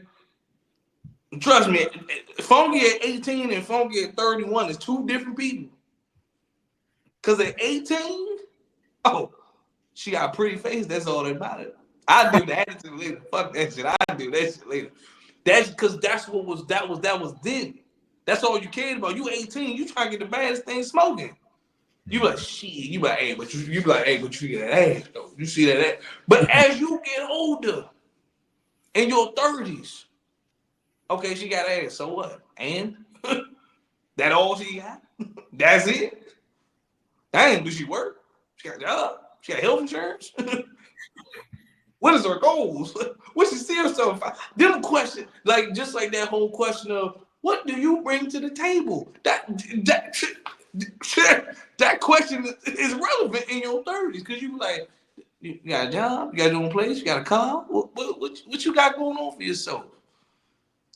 Trust me, Funky at 18 and Funky at 31 is two different people. Cause at 18, oh, she got a pretty face. That's all that matters. I do the attitude later. Fuck that shit. I do that shit later. That's because that's what was then. That's all you cared about. You 18, you trying to get the baddest thing smoking. You be like, shit, you be like, hey, but you be like, hey, but you get that ass though. You see that ass. But as you get older, in your 30s, okay, she got ass, so what? And that all she got? That's it? Dang, do she work? She got a job? She got health insurance? What is her goals? What she see herself? Them question, like just like that whole question of what do you bring to the table? That question is relevant in your 30s because you like you got a job, you got your own place, you got a car. What you got going on for yourself?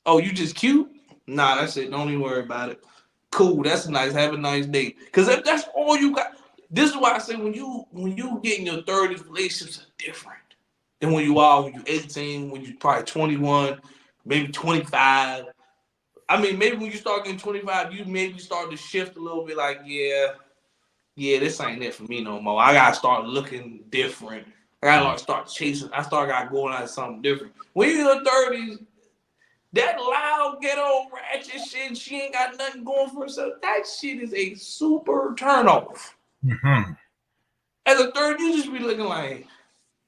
Oh, you just cute? Nah, that's it. Don't even worry about it. Cool, that's nice. Have a nice day. Because if that's all you got, this is why I say when you get in your 30s, relationships are different than when you are when you're 18, when you're probably 21, maybe 25. I mean, maybe when you start getting 25, you maybe start to shift a little bit. Like, yeah, this ain't it for me no more. I gotta start looking different. I gotta like, start chasing. Got going out something different. When you're in your 30s, that loud ghetto ratchet shit, she ain't got nothing going for herself. That shit is a super turnoff. Mm-hmm. As a third, you just be looking like,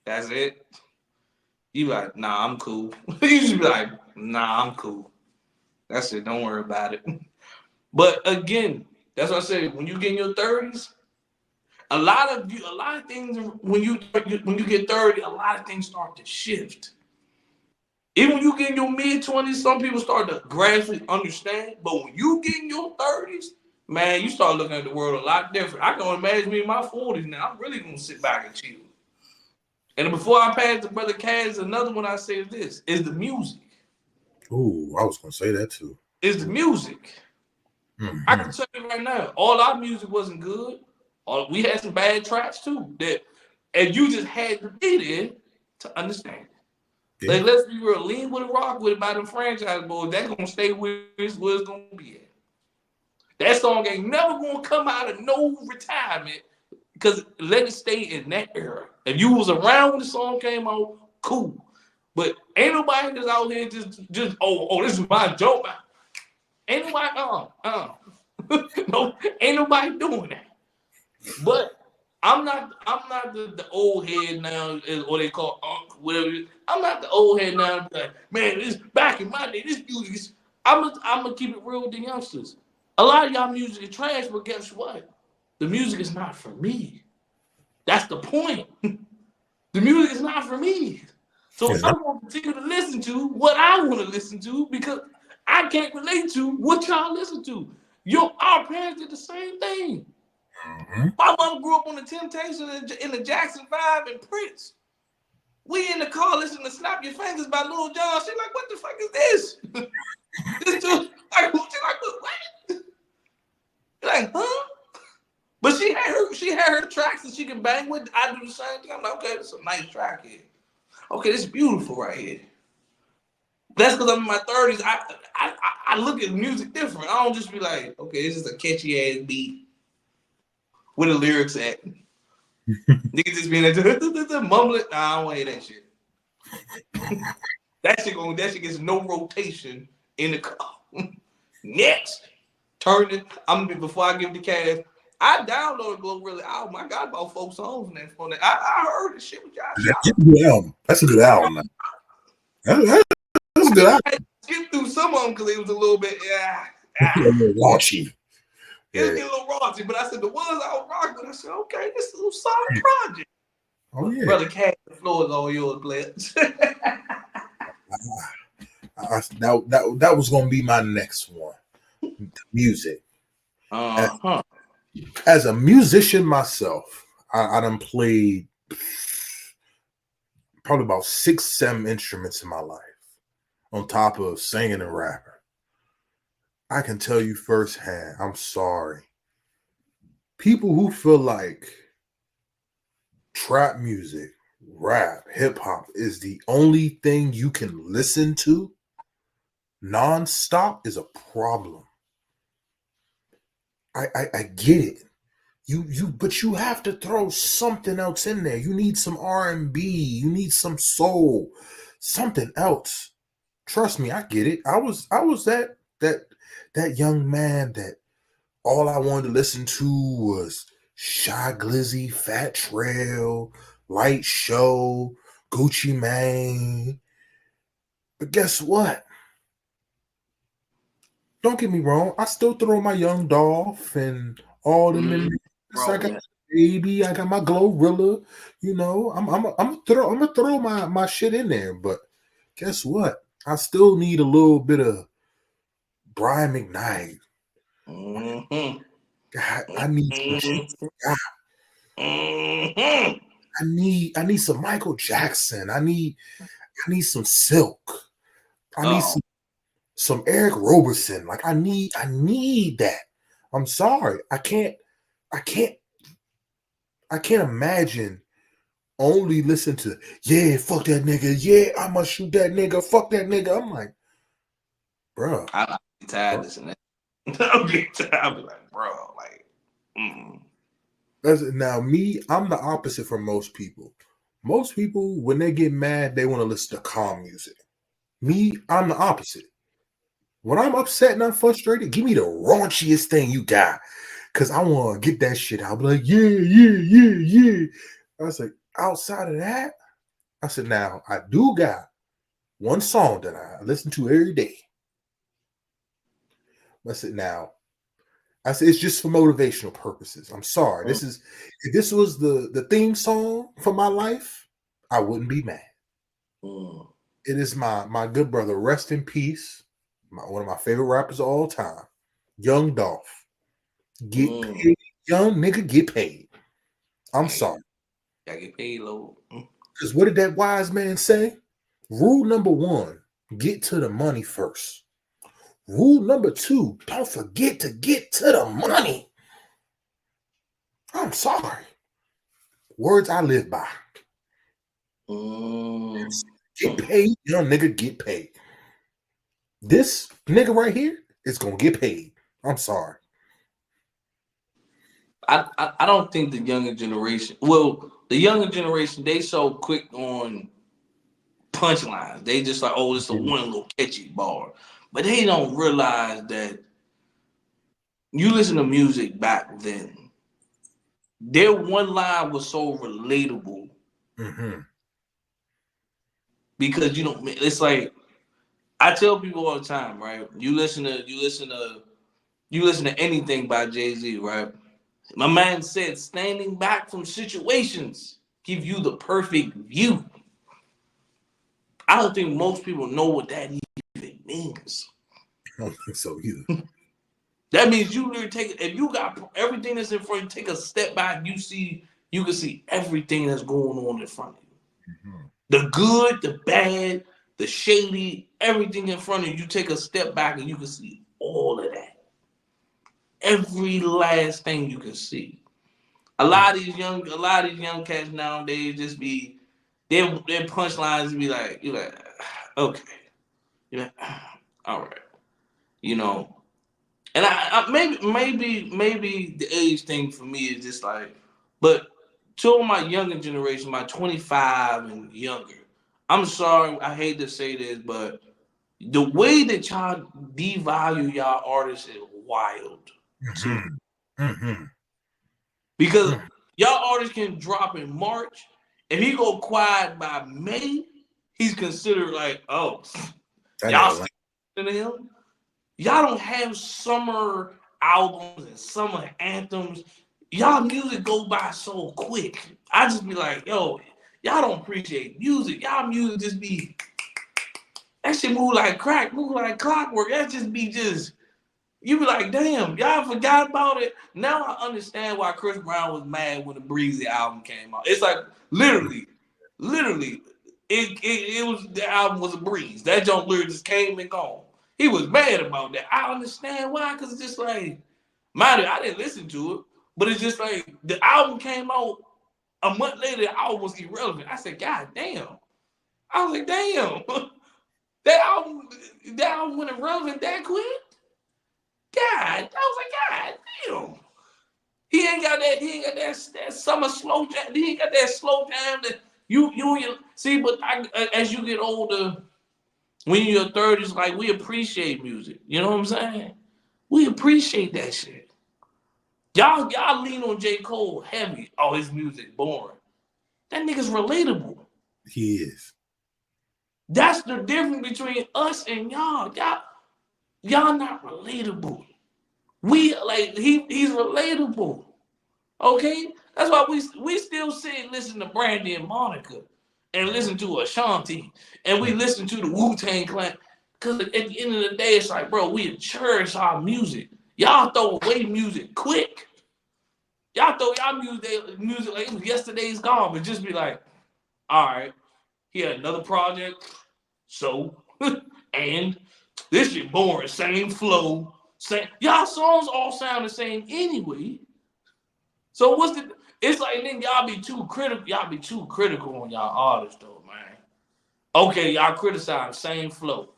that's it. You like, nah, I'm cool. You just be like, nah, I'm cool. That's it. Don't worry about it. But again, that's what I say. When you get in your 30s, a lot of things when you get 30, a lot of things start to shift. Even when you get in your mid-20s, some people start to gradually understand. But when you get in your 30s, man, you start looking at the world a lot different. I can imagine me in my 40s now. I'm really gonna sit back and chill. And before I pass to Brother Cass, another one I say is this: is the music. Ooh, I was gonna say that too. Is the music. I Mm-hmm. can tell you right now, all our music wasn't good. All, we had some bad tracks too. That and you just had to be there to understand. Yeah. Like let's be real, lean with a rock with it by them franchise boys. That's gonna stay where it's gonna be at. That song ain't never gonna come out of no retirement because let it stay in that era. If you was around when the song came out, cool. But ain't nobody just out here just this is my joke. Ain't nobody no, ain't nobody doing that. But I'm not the old head now, or they call whatever. I'm not the old head now. Like, man, this back in my day, this music is. I'm gonna keep it real with the youngsters. A lot of y'all music is trash, but guess what? The music is not for me. That's the point. The music is not for me. So It's not. I'm gonna continue to listen to what I want to listen to because I can't relate to what y'all listen to. Our parents did the same thing. Mm-hmm. My mom grew up on the Temptations and the Jackson 5 and Prince. We in the car listening to Snap Your Fingers by Lil Jon. She like, what the fuck is this? This dude, like, she like, what? Like, huh? But she had her tracks that she can bang with. I do the same thing. I'm like, okay, this is a nice track here. Okay, this is beautiful right here. That's because I'm in my 30s. I look at music different. I don't just be like, okay, this is a catchy ass beat. Where the lyrics at? Niggas just being like, mumbling. Nah, I don't want to hear that shit. That shit gets no rotation in the car. Next, turn it. I'm gonna be before I give the cash. I downloaded Glorilla album. I got about 4 songs on that. I heard the shit with y'all That's shout. a good album. That's a good album. Man. That's a good album. I skipped through some of them because it was a little bit, It's a little raunchy. it was Yeah. getting a little raunchy. But I said the ones I was rocking with, I said, okay, this is a solid project. Oh But yeah. brother Cash, the floor is all yours, players. That was gonna be my next one. Music. As, Uh-huh. as a musician myself, I done played probably about 6, 7 instruments in my life, on top of singing and rapping. I can tell you firsthand, I'm sorry. People who feel like trap music, rap, hip hop is the only thing you can listen to nonstop is a problem. I get it. But you have to throw something else in there. You need some R&B, you need some soul, something else. Trust me, I get it. I was that young man that all I wanted to listen to was Shy Glizzy, Fat Trail, Light Show, Gucci Mane. But guess what? Don't get me wrong. I still throw my Young Dolph and all them in Mm, there. I wrong with got that. Baby. I got my Glorilla. You know, I'm gonna throw my shit in there. But guess what? I still need a little bit of Brian McKnight. Mm-hmm. I need some shit. Mm-hmm. Mm-hmm. I need some Michael Jackson. I need some Silk. I need Oh, some Eric Roberson. Like I need that. I'm sorry. I can't I can't imagine only listen to yeah, fuck that nigga. Yeah, I must shoot that nigga. Fuck that nigga. I'm like, bro. I'm tired of listening. I'm getting tired. I'm like, bro, like, mm. Now me, I'm the opposite from most people. Most people, when they get mad, they want to listen to calm music. Me, I'm the opposite. When I'm upset and I'm frustrated, give me the raunchiest thing you got. Cause I want to get that shit out. I'll be like, yeah, yeah, yeah, yeah. I was like, outside of that, I said, now I do got one song that I listen to every day. I said, now I said it's just for motivational purposes. I'm sorry. Mm. If this was the theme song for my life, I wouldn't be mad. Mm. It is my good brother, rest in peace. One of my favorite rappers of all time, Young Dolph. Get Mm. paid, young nigga, get paid. I'm Yeah, sorry. gotta get paid low. Mm. Because what did that wise man say? Rule number one, get to the money first. Rule number two, don't forget to get to the money. I'm sorry. Words I live by. Mm. Get paid, young nigga, get paid. This nigga right here is gonna get paid. I'm sorry. I don't think the younger generation. Well, the younger generation they so quick on punchlines. They just like, oh, it's a one little catchy bar, but they don't realize that you listen to music back then. Their one line was so relatable Mm-hmm. because you don't. It's like I tell people all the time, right? You listen to anything by Jay Z, right? My man said, standing back from situations give you the perfect view. I don't think most people know what that even means. I don't think so either. That means you literally take if you got everything that's in front, you take a step back, you can see everything that's going on in front of you. Mm-hmm. The good, the bad, the shady, everything in front of you. You take a step back and you can see all of that. Every last thing you can see. A lot of these young cats nowadays just be their punchlines be like, you like, okay, you like, all right, you know. And I maybe the age thing for me is just like, but to my younger generation, my 25 and younger, I'm sorry, I hate to say this, but the way that y'all devalue y'all artists is wild to me. Mm-hmm. Mm-hmm. Because Mm. y'all artists can drop in March. If he go quiet by May, he's considered like, oh, That y'all nigga still listening to him? Y'all don't have summer albums and summer anthems. Y'all music go by so quick. I just be like, yo, y'all don't appreciate music. Y'all music just be that shit move like crack, move like clockwork. That just be just you be like, damn, y'all forgot about it. Now I understand why Chris Brown was mad when the Breezy album came out. It's like literally, it was the album was a breeze. That junk literally just came and gone. He was mad about that. I understand why, because it's just like, mind you, I didn't listen to it, but it's just like the album came out a month later, the album was irrelevant. I said, God damn. I was like, damn, that album went irrelevant that quick. God, I was like, God damn. He ain't got that summer slow jam. He ain't got that slow jam that you see. But as you get older, when you're in your 30s, like we appreciate music. You know what I'm saying? We appreciate that shit. Y'all lean on J. Cole heavy. Oh, his music boring. That nigga's relatable. he is. That's the difference between us and y'all. Y'all not relatable. We like he's relatable. Okay, that's why we still sit and listen to Brandy and Monica, and listen to Ashanti, and we listen to the Wu Tang Clan. Cause at the end of the day, it's like, bro, we cherish our music. Y'all throw away music quick. Y'all throw y'all music like it was yesterday's garbage. Just be like, all right, he had another project, so and this shit boring, same flow, same. Y'all songs all sound the same anyway. So what's the? It's like then y'all be too critical. Y'all be too critical on y'all artists though, man. Okay, y'all criticize same flow.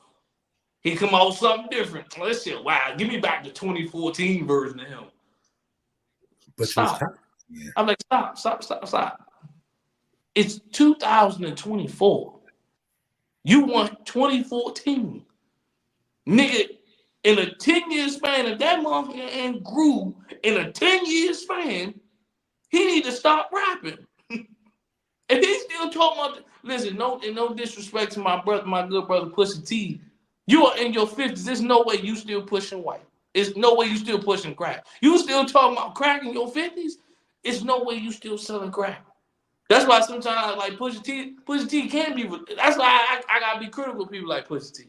He come out with something different. Let's say, wow, give me back the 2014 version of him. But you was Stop. tired. Yeah. I'm like, stop. It's 2024. You want 2014, nigga. In a 10-year span, if that motherfucker and grew in a 10-year span, he need to stop rapping. If he's still talking about, listen, no disrespect to my brother, my good brother Pusha T. You are in your 50s. There's no way you still pushing white. There's no way you still pushing crack. You still talking about crack in your 50s? It's no way you still selling crack. That's why sometimes like Pusha T can be. That's why I gotta be critical of people like Pusha T.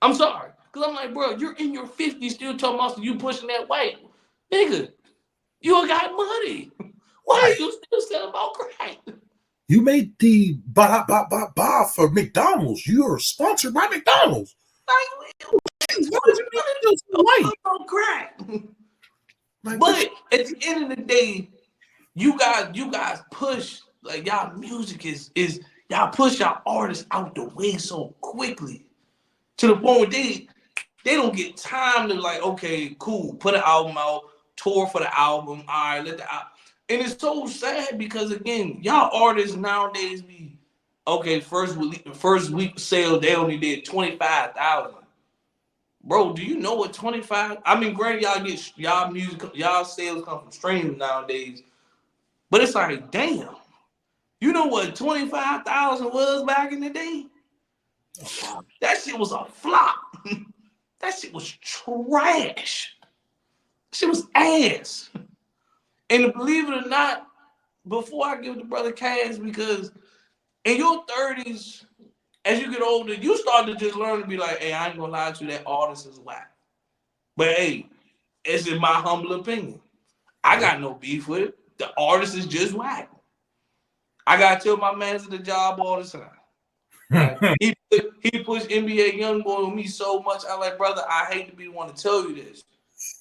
I'm sorry, cause I'm like, bro, you're in your 50s still talking about you pushing that white, nigga. You got money. Why Right. are you still selling about crack? You made the ba ba ba ba for McDonald's. You are sponsored by McDonald's. Like, Why would you make it feel so white? on crack. Like But this. at the end of the day, you guys push like y'all music is y'all push y'all artists out the way so quickly to the point where they don't get time to like, okay, cool, put an album out, tour for the album, all right, let the out. And it's so sad because again, y'all artists nowadays be okay. First week sale, they only did 25,000. Bro, do you know what 25? I mean, granted, y'all get y'all music, y'all sales come from streaming nowadays, but it's like, damn, you know what 25,000 was back in the day? That shit was a flop. That shit was trash. That shit was ass. And believe it or not, before I give the brother cash, because in your 30s, as you get older, you start to just learn to be like, hey, I ain't gonna lie to you, that artist is whack. But hey, it's in my humble opinion. I got no beef with it. The artist is just whack. I gotta tell my mans at the job all the time. Like he pushed NBA YoungBoy on me so much. I'm like, brother, I hate to be the one to tell you this,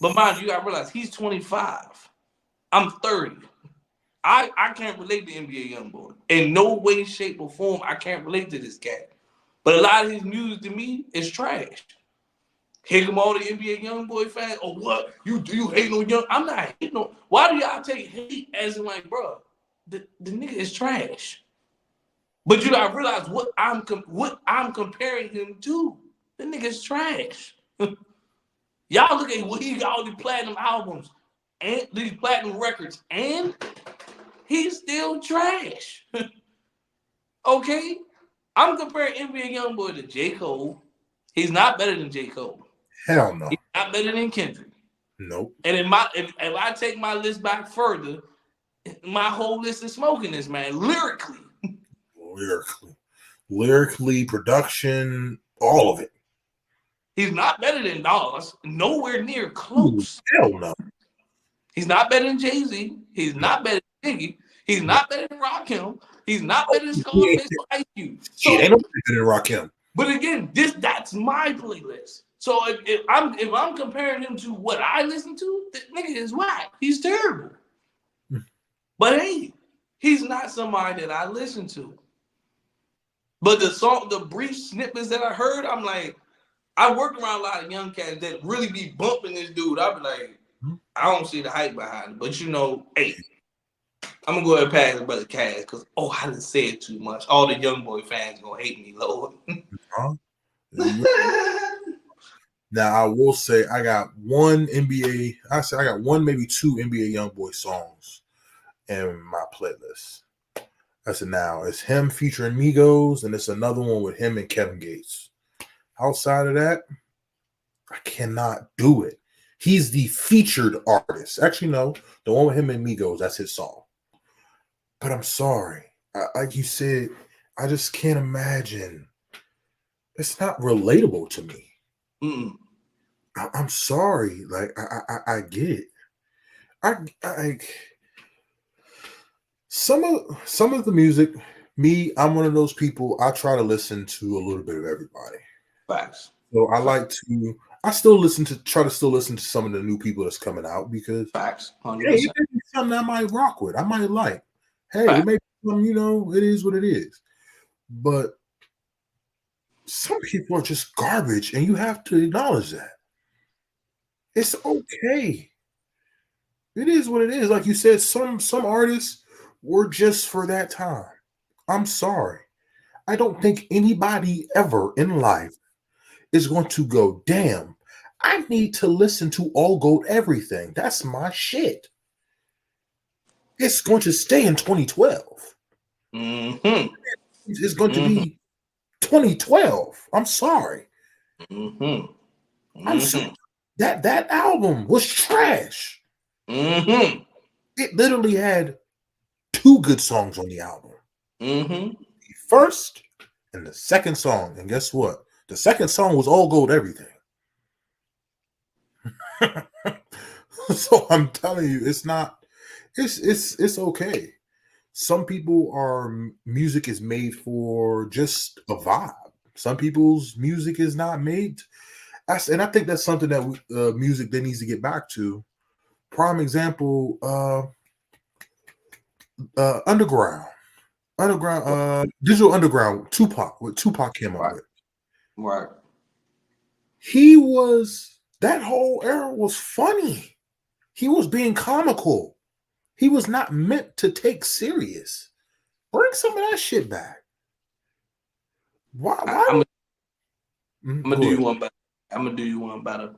but mind you, gotta realize he's 25. I'm 30. I can't relate to NBA YoungBoy in no way, shape, or form. I can't relate to this cat. But a lot of his music to me is trash. Here come all the NBA YoungBoy fans. Oh, what you hating on young? I'm not hating on. Why do y'all take hate as in like, bro, the nigga is trash. But you gotta realize what I'm comparing him to. The nigga's trash. Y'all look at what he got all these platinum albums and these platinum records, and he's still trash. Okay? I'm comparing NBA Youngboy to J. Cole. He's not better than J. Cole. Hell no. He's not better than Kendrick. Nope. And if I take my list back further, my whole list is smoking this man lyrically. Lyrically, production, all of it. He's not better than Nas. Nowhere near Ooh, close. hell no. He's not better than Jay-Z. He's No. not better than Biggie. He's No. not better than Rakim. He's not Oh, better than yeah. Scarface or Ice Cube. Shit, So, ain't nobody better than Rakim. but again, that's my playlist. So if I'm comparing him to what I listen to, the nigga is whack. He's terrible. But hey, he's not somebody that I listen to. But the brief snippets that I heard, I'm like, I work around a lot of young cats that really be bumping this dude. I'll be like, I don't see the hype behind it. But hey, I'm gonna go ahead and pass it brother Cash because I didn't say it too much. All the young boy fans gonna hate me, Lord. Huh? Now I will say I got one NBA. I say I got one, maybe two NBA YoungBoy songs in my playlist. I said now it's him featuring Migos, and it's another one with him and Kevin Gates. Outside of that, I cannot do it. He's the featured artist. Actually, no, the one with him and Migos, that's his song. But I'm sorry, like you said, I just can't imagine. It's not relatable to me. Mm-mm. I'm sorry. Like I get it. I some of the music. Me, I'm one of those people. I try to listen to a little bit of everybody. Facts. So I like to. I still try to still listen to some of the new people that's coming out because Facts. hey, it 100%. may be something I might rock with. I might like. Hey, it Facts. may be something, it is what it is. But some people are just garbage, and you have to acknowledge that. It's okay. It is what it is. Like you said, some artists were just for that time. I'm sorry. I don't think anybody ever in life is going to go, damn, I need to listen to All Gold Everything. That's my shit. It's going to stay in 2012. Mm-hmm. It's going to Mm-hmm. be 2012. I'm sorry. Mm-hmm. I'm sorry. Mm-hmm. That album was trash. Mm-hmm. It literally had two good songs on the album. Mm-hmm. The first and the second song. And guess what? The second song was All Gold Everything. So I'm telling you, it's not. It's okay. Some people are music is made for just a vibe. Some people's music is not made. And I think that's something that music that needs to get back to. Prime example, underground, digital underground. Tupac, what Tupac came up Right. with. Right. He was that whole era was funny. He was being comical. He was not meant to take serious. Bring some of that shit back. Why? I, I'm Why? gonna do Go you ahead. one better. I'm gonna do you one better.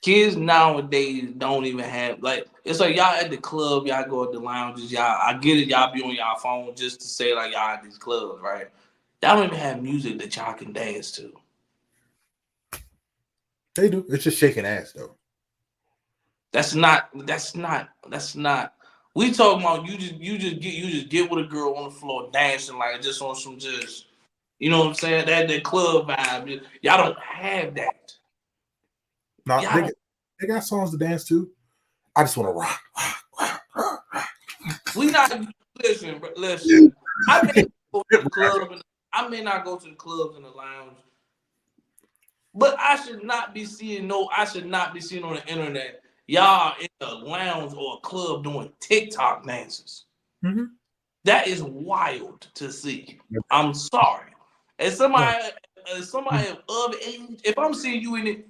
Kids nowadays don't even have like it's like y'all at the club, y'all go at the lounges, y'all. I get it, y'all be on y'all phone just to say like y'all at these clubs, right? Y'all don't even have music that y'all can dance to. They do. It's just shaking ass though. That's not. That's not. That's not. We talking about you just get with a girl on the floor dancing like just on some just you know what I'm saying that club vibe. Y'all don't have that. Now Y'all don't. they got songs to dance to. I just want to rock, rock, rock, rock. We not listen. Listen. I may not go to the club and I may not go to the clubs and the lounge, but I should not be seeing no. I should not be seeing on the internet y'all in a lounge or a club doing TikTok dances. Mm-hmm. That is wild to see. I'm sorry. As somebody of age, if I'm seeing you in it,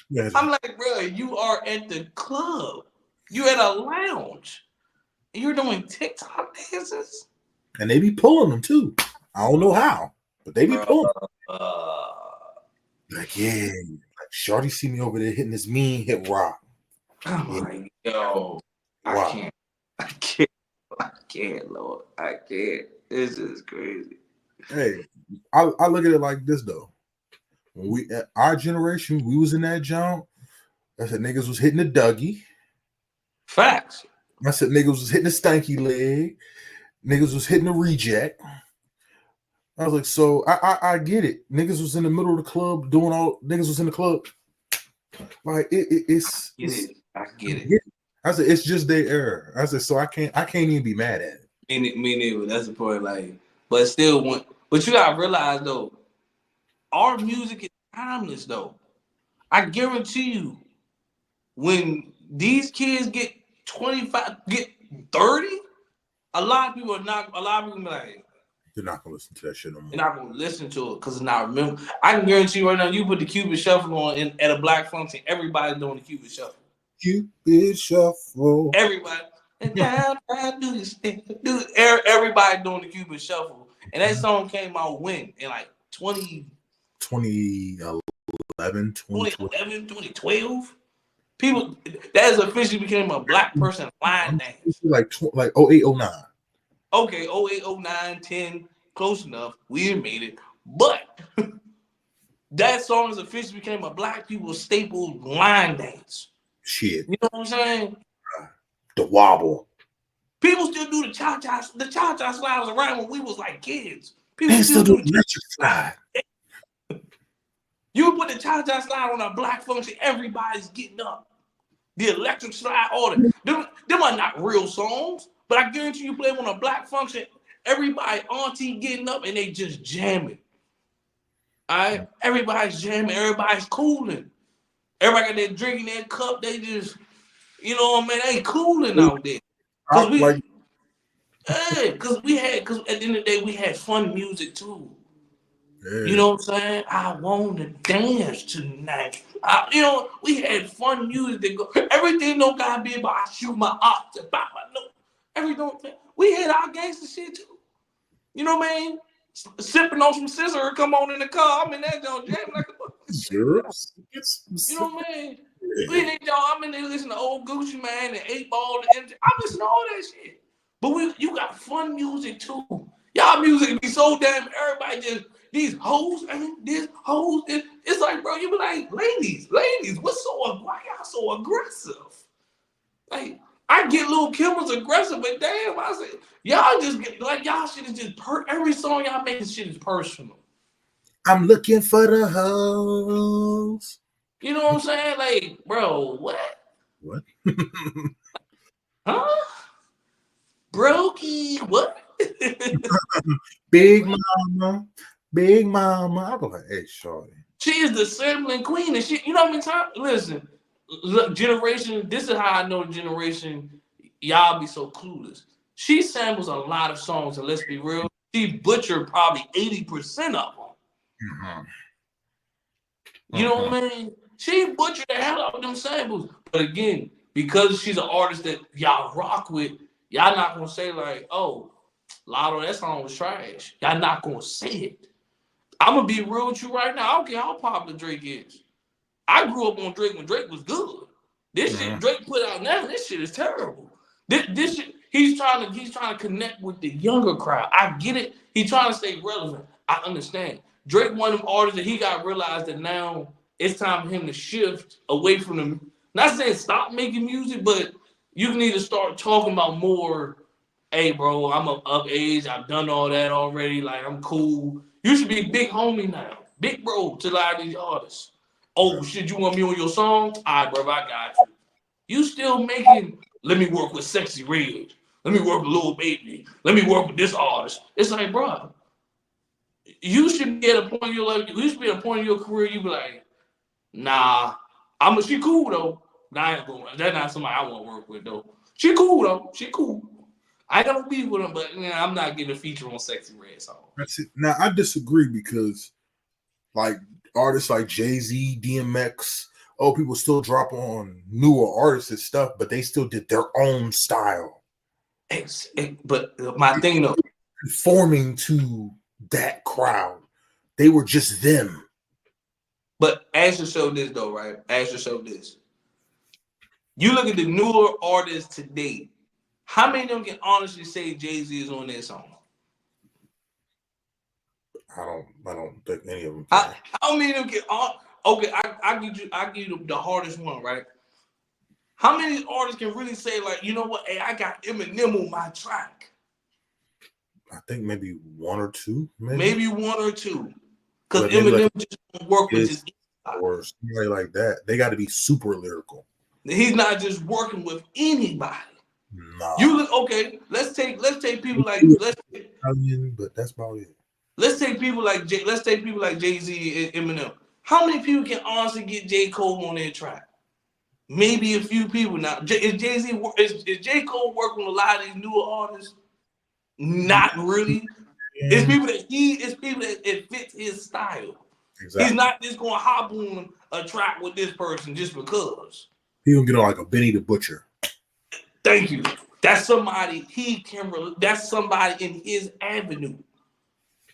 Yeah. I'm like, bro, you are at the club. You at a lounge. And you're doing TikTok dances? And they be pulling them too. I don't know how, but they be Bro. pulling. Uh, Like, yeah, like Shorty see me over there hitting this mean hip rock. I'm Yeah, like, yo, I wow. can't. I can't. I can't, Lord. I can't. This is crazy. Hey, I look at it like this though. When we at our generation, we was in that jump. I said niggas was hitting the Dougie. Facts. I said niggas was hitting the stanky leg. Niggas was hitting the reject. I was like, so I get it. Niggas was in the middle of the club doing all. Niggas was in the club. Like Get it. I I get it. get it. I said it's just their error. I said so I can't even be mad at it. Me neither. That's the point. Like, but still, but you gotta realize though, our music is timeless though. I guarantee you, when these kids get 25, get 30, a lot of people are not. A lot of people be like, They're not gonna listen to that shit no they're more. not gonna listen to it because it's not remember. I can guarantee you right now, you put the Cupid Shuffle on at a black function, everybody's doing the Cupid Shuffle. Cupid shuffle. Everybody. And down, down, do this thing. Everybody doing the Cupid Shuffle. And that song came out when? In like 2011, 2012. 2011, 2012? People, that has officially became a black person line dance. Like 08, 09. Okay, 08, 09, 10, close enough. We made it. But that song has officially became a black people staple line dance. Shit. You know what I'm saying? The wobble. People still do the cha-cha slide was around when we was like kids. People Man, still still do do the electric slide. You put the cha-cha slide on a black function, everybody's getting up. The electric slide, all that. Them are not real songs, but I guarantee you play them on a black function, everybody auntie getting up and they just jamming. All right? Everybody's jamming, everybody's cooling. Everybody got that drink in their cup, they just, you know what I mean? They cooling out there. Cause Like, cause at the end of the day, we had fun music too. You yeah, know what I'm saying? I want to dance tonight. We had fun music. That go, everything don't gotta be about I shoot my ox about my no. Everything we had our gangster shit too. You know what I mean? Sipping on some scissor, come on in the car. I'm in that joint jamming like a syrups. you know what I mean? We Yeah. in that joint, I'm in there listening to old Gucci Man and 8 Ball and I'm listening to all that shit. But you got fun music too. Y'all music be so damn everybody just these hoes and this hoes. It's like, bro, you be like, ladies, why y'all so aggressive? Like, I get Lil Kim was aggressive, but damn, I said, y'all just get like y'all shit is just every song y'all make this shit is personal. I'm looking for the hoes. You know what I'm saying? Like, bro, what? What? Huh? Brokey, what? Big mama, big mama. I was like, hey, shorty. She is the sampling queen, and she, you know how many times? Listen, look, generation. This is how I know the generation. Y'all be so clueless. She samples a lot of songs, and let's be real, she butchered probably 80% of them. Mm-hmm. You know what I mean? She butchered the hell out of them samples. But again, because she's an artist that y'all rock with, y'all not gonna say like, "Oh, Lotto, that song was trash." Y'all not gonna say it. I'm gonna be real with you right now. I don't care how popular Drake is. I grew up on Drake when Drake was good. This Mm-hmm. shit Drake put out now, this shit is terrible. This shit, he's trying to connect with the younger crowd. I get it. He's trying to stay relevant. I understand. Drake one of them artists that he got realized that now it's time for him to shift away from them. Not saying stop making music, but you need to start talking about more. Hey, bro, I'm of age. I've done all that already. Like I'm cool. You should be big homie now, big bro to a lot of these artists. Oh shit, you want me on your song? All right, bro, I got you. You still making? Let me work with Sexy Red. Let me work with Lil Baby. Let me work with this artist. It's like, bro, you should be at a point in your life. You should be at a point in your career. You be like, nah, she cool though. Nah, I ain't going. That's not somebody I want to work with though. She cool though. She cool. I ain't gonna be with him, but I'm not getting a feature on Sexy Red song. That's it. Now I disagree because like artists like Jay-Z, DMX, people still drop on newer artists and stuff, but they still did their own style. But my thing though, Conforming to that crowd. They were just them. but ask yourself this though, right? Ask yourself this. You look at the newer artists today. How many of them can honestly say Jay-Z is on their song? I don't think any of them can. How many of them can? Okay, I give you the hardest one, right? How many artists can really say like, you know what? Hey, I got Eminem on my track. I think maybe one or two, Maybe one or two, because but maybe like Eminem just don't work with his. or somebody like that. They got to be super lyrical. He's not just working with anybody. Nah. You look okay. Let's take people like but that's about it. let's take people like Jay Z and Eminem. How many people can honestly get J Cole on their track? Maybe a few people. Now, is Jay Z is J Cole working with a lot of these newer artists? Not really. It's people that it fits his style. Exactly. He's not just going to hop on a track with this person just because. He gonna get on like a Benny the Butcher. Thank you. That's somebody he can. That's somebody in his avenue.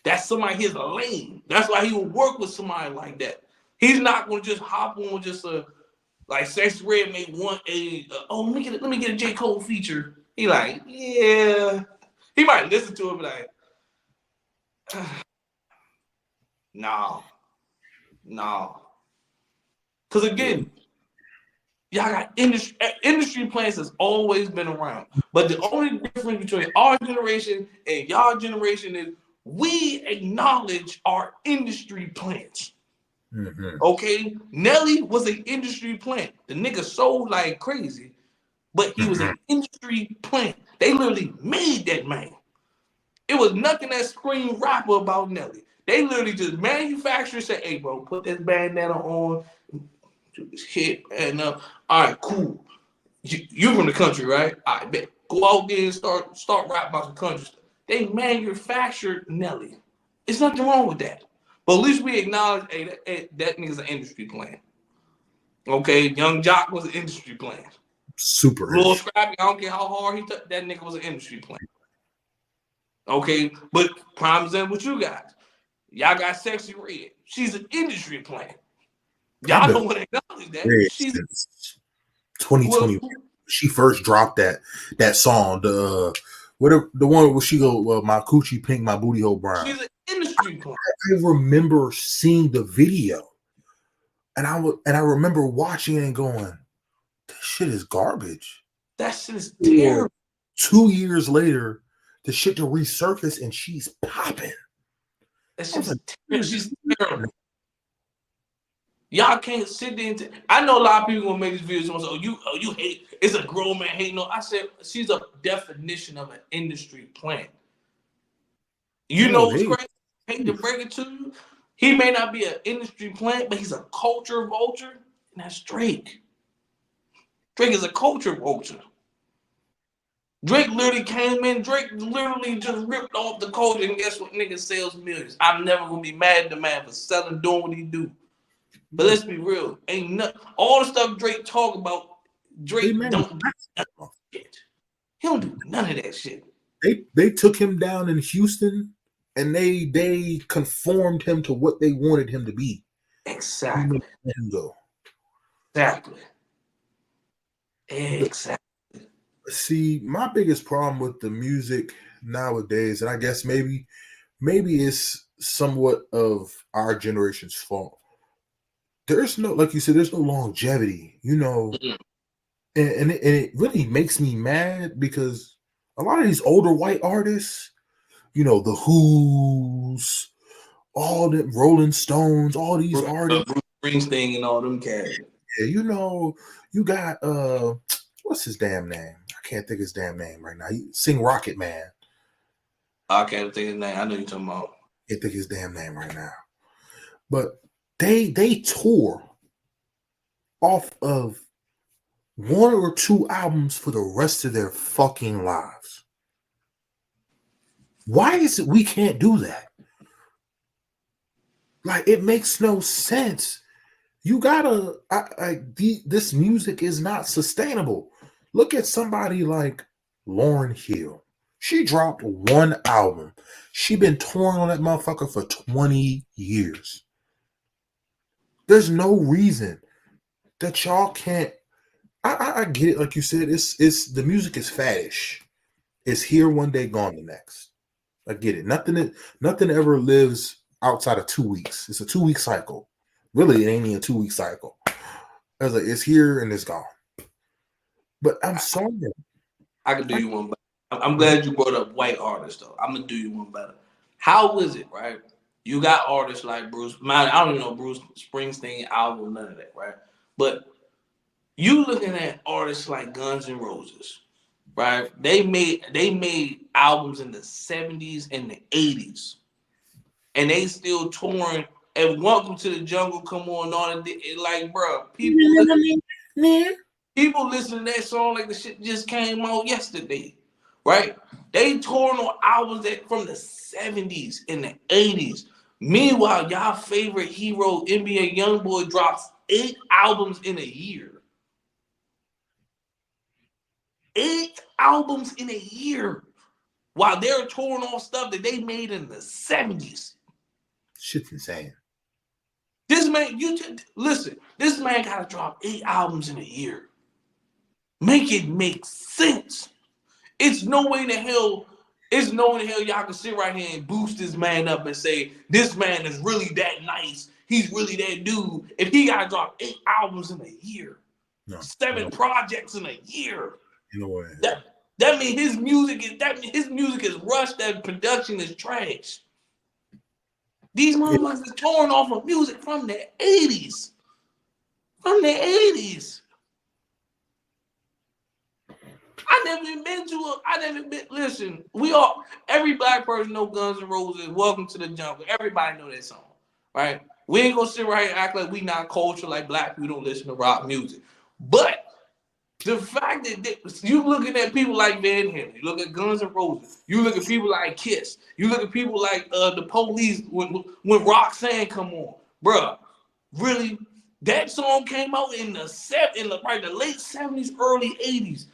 That's somebody his lane. That's why he will work with somebody like that. He's not going to just hop on just a like Sexy Red may want let me get a J Cole feature. He like yeah. He might listen to it, but like no. Because again, y'all got industry plants has always been around. But the only difference between our generation and y'all generation is we acknowledge our industry plants. Mm-hmm. Okay? Nelly was an industry plant. The nigga sold like crazy, but he was an industry plant. They literally made that man. It was nothing that screamed rapper about Nelly. They literally just manufactured and said, hey, bro, put this bandana on, do this hit, and all right, cool. You're from the country, right? I bet. Go out there and start rap about the country stuff. They manufactured Nelly. There's nothing wrong with that. But at least we acknowledge, hey, that nigga's an industry plan. Okay, Young Jock was an industry plan. Super. Lil Scrappy, I don't care how hard he took, that nigga was an industry plan. Okay, but prime example what you got. Y'all got Sexy Red. She's an industry plan. Y'all don't want to acknowledge that. She's 2020. She first dropped that song. The one where she go, my coochie pink, my booty hole brown. She's an industry plan. I remember seeing the video, and I remember watching it and going, "This shit is garbage." That shit is terrible. 2 years later, the shit to resurface and she's popping. That shit's terrible. She's terrible. Y'all can't sit there and I know a lot of people gonna make this video and say, you hate it's a grown man hating on. I said she's a definition of an industry plant. You No, know what's they crazy? Hate to break it to you. He may not be an industry plant, but he's a culture vulture, and that's Drake. Drake is a culture vulture. Drake literally came in. Drake literally just ripped off the culture, and guess what? Nigga sells millions. I'm never gonna be mad at the man for selling, doing what he do. But let's be real. Ain't nothing. All the stuff Drake talk about, they Drake don't do none manufacture. of that shit. He don't do none of that shit. They took him down in Houston, and they conformed him to what they wanted him to be. Exactly. Let him go. Exactly. The, Exactly. see, my biggest problem with the music nowadays, and I guess maybe it's somewhat of our generation's fault. There's no, like you said, there's no longevity, Mm-mm. and it really makes me mad because a lot of these older white artists, the Who's, all the Rolling Stones, all these artists, Bruce Springsteen and all them cats. yeah, you got what's his damn name? I can't think his damn name right now. He sing Rocket Man. I can't think his name. I know you're talking about. Can't think his damn name right now. But they tour off of one or two albums for the rest of their fucking lives. Why is it we can't do that? Like, it makes no sense. You gotta, this music is not sustainable. Look at somebody like Lauryn Hill. She dropped one album. She been touring on that motherfucker for 20 years. There's no reason that y'all can't. I get it, like you said, it's the music is faddish. It's here one day, gone the next. I get it. Nothing ever lives outside of 2 weeks. It's a 2 week cycle. Really, it ain't even a 2 week cycle. I was like, it's here and it's gone. But I'm sorry. I could do you one better. I'm glad you brought up white artists though. I'm gonna do you one better. How is it, right? You got artists like Bruce. Man, I don't even know Bruce Springsteen album, none of that, right? But you looking at artists like Guns N' Roses, right? They made albums in the 70s and the 80s, and they still touring. And Welcome to the Jungle, come on, all that. Like, bro, people listen to that song like the shit just came out yesterday, right? They touring on albums that from the 70s and the 80s. Meanwhile, y'all favorite hero NBA YoungBoy drops 8 albums in a year. 8 albums in a year. While they're touring on stuff that they made in the 70s. Shit's insane. This man, listen, this man gotta drop 8 albums in a year. Make it make sense. It's no way in the hell, y'all can sit right here and boost this man up and say this man is really that nice. He's really that dude. If he gotta drop 8 albums in a year, No, 7 projects in a year, you know what? that means his music is rushed. That production is trash. These motherfuckers is torn off of music from the 80s. From the 80s. Listen, every black person know Guns N' Roses, Welcome to the Jungle. Everybody know that song, right? We ain't gonna sit right here and act like we not culture, like black people don't listen to rock music. But the fact that you looking at people like Van Halen, you look at Guns N' Roses, you look at people like Kiss, you look at people like the Police when Roxanne come on, bruh. Really, that song came out in the late 70s, early 80s.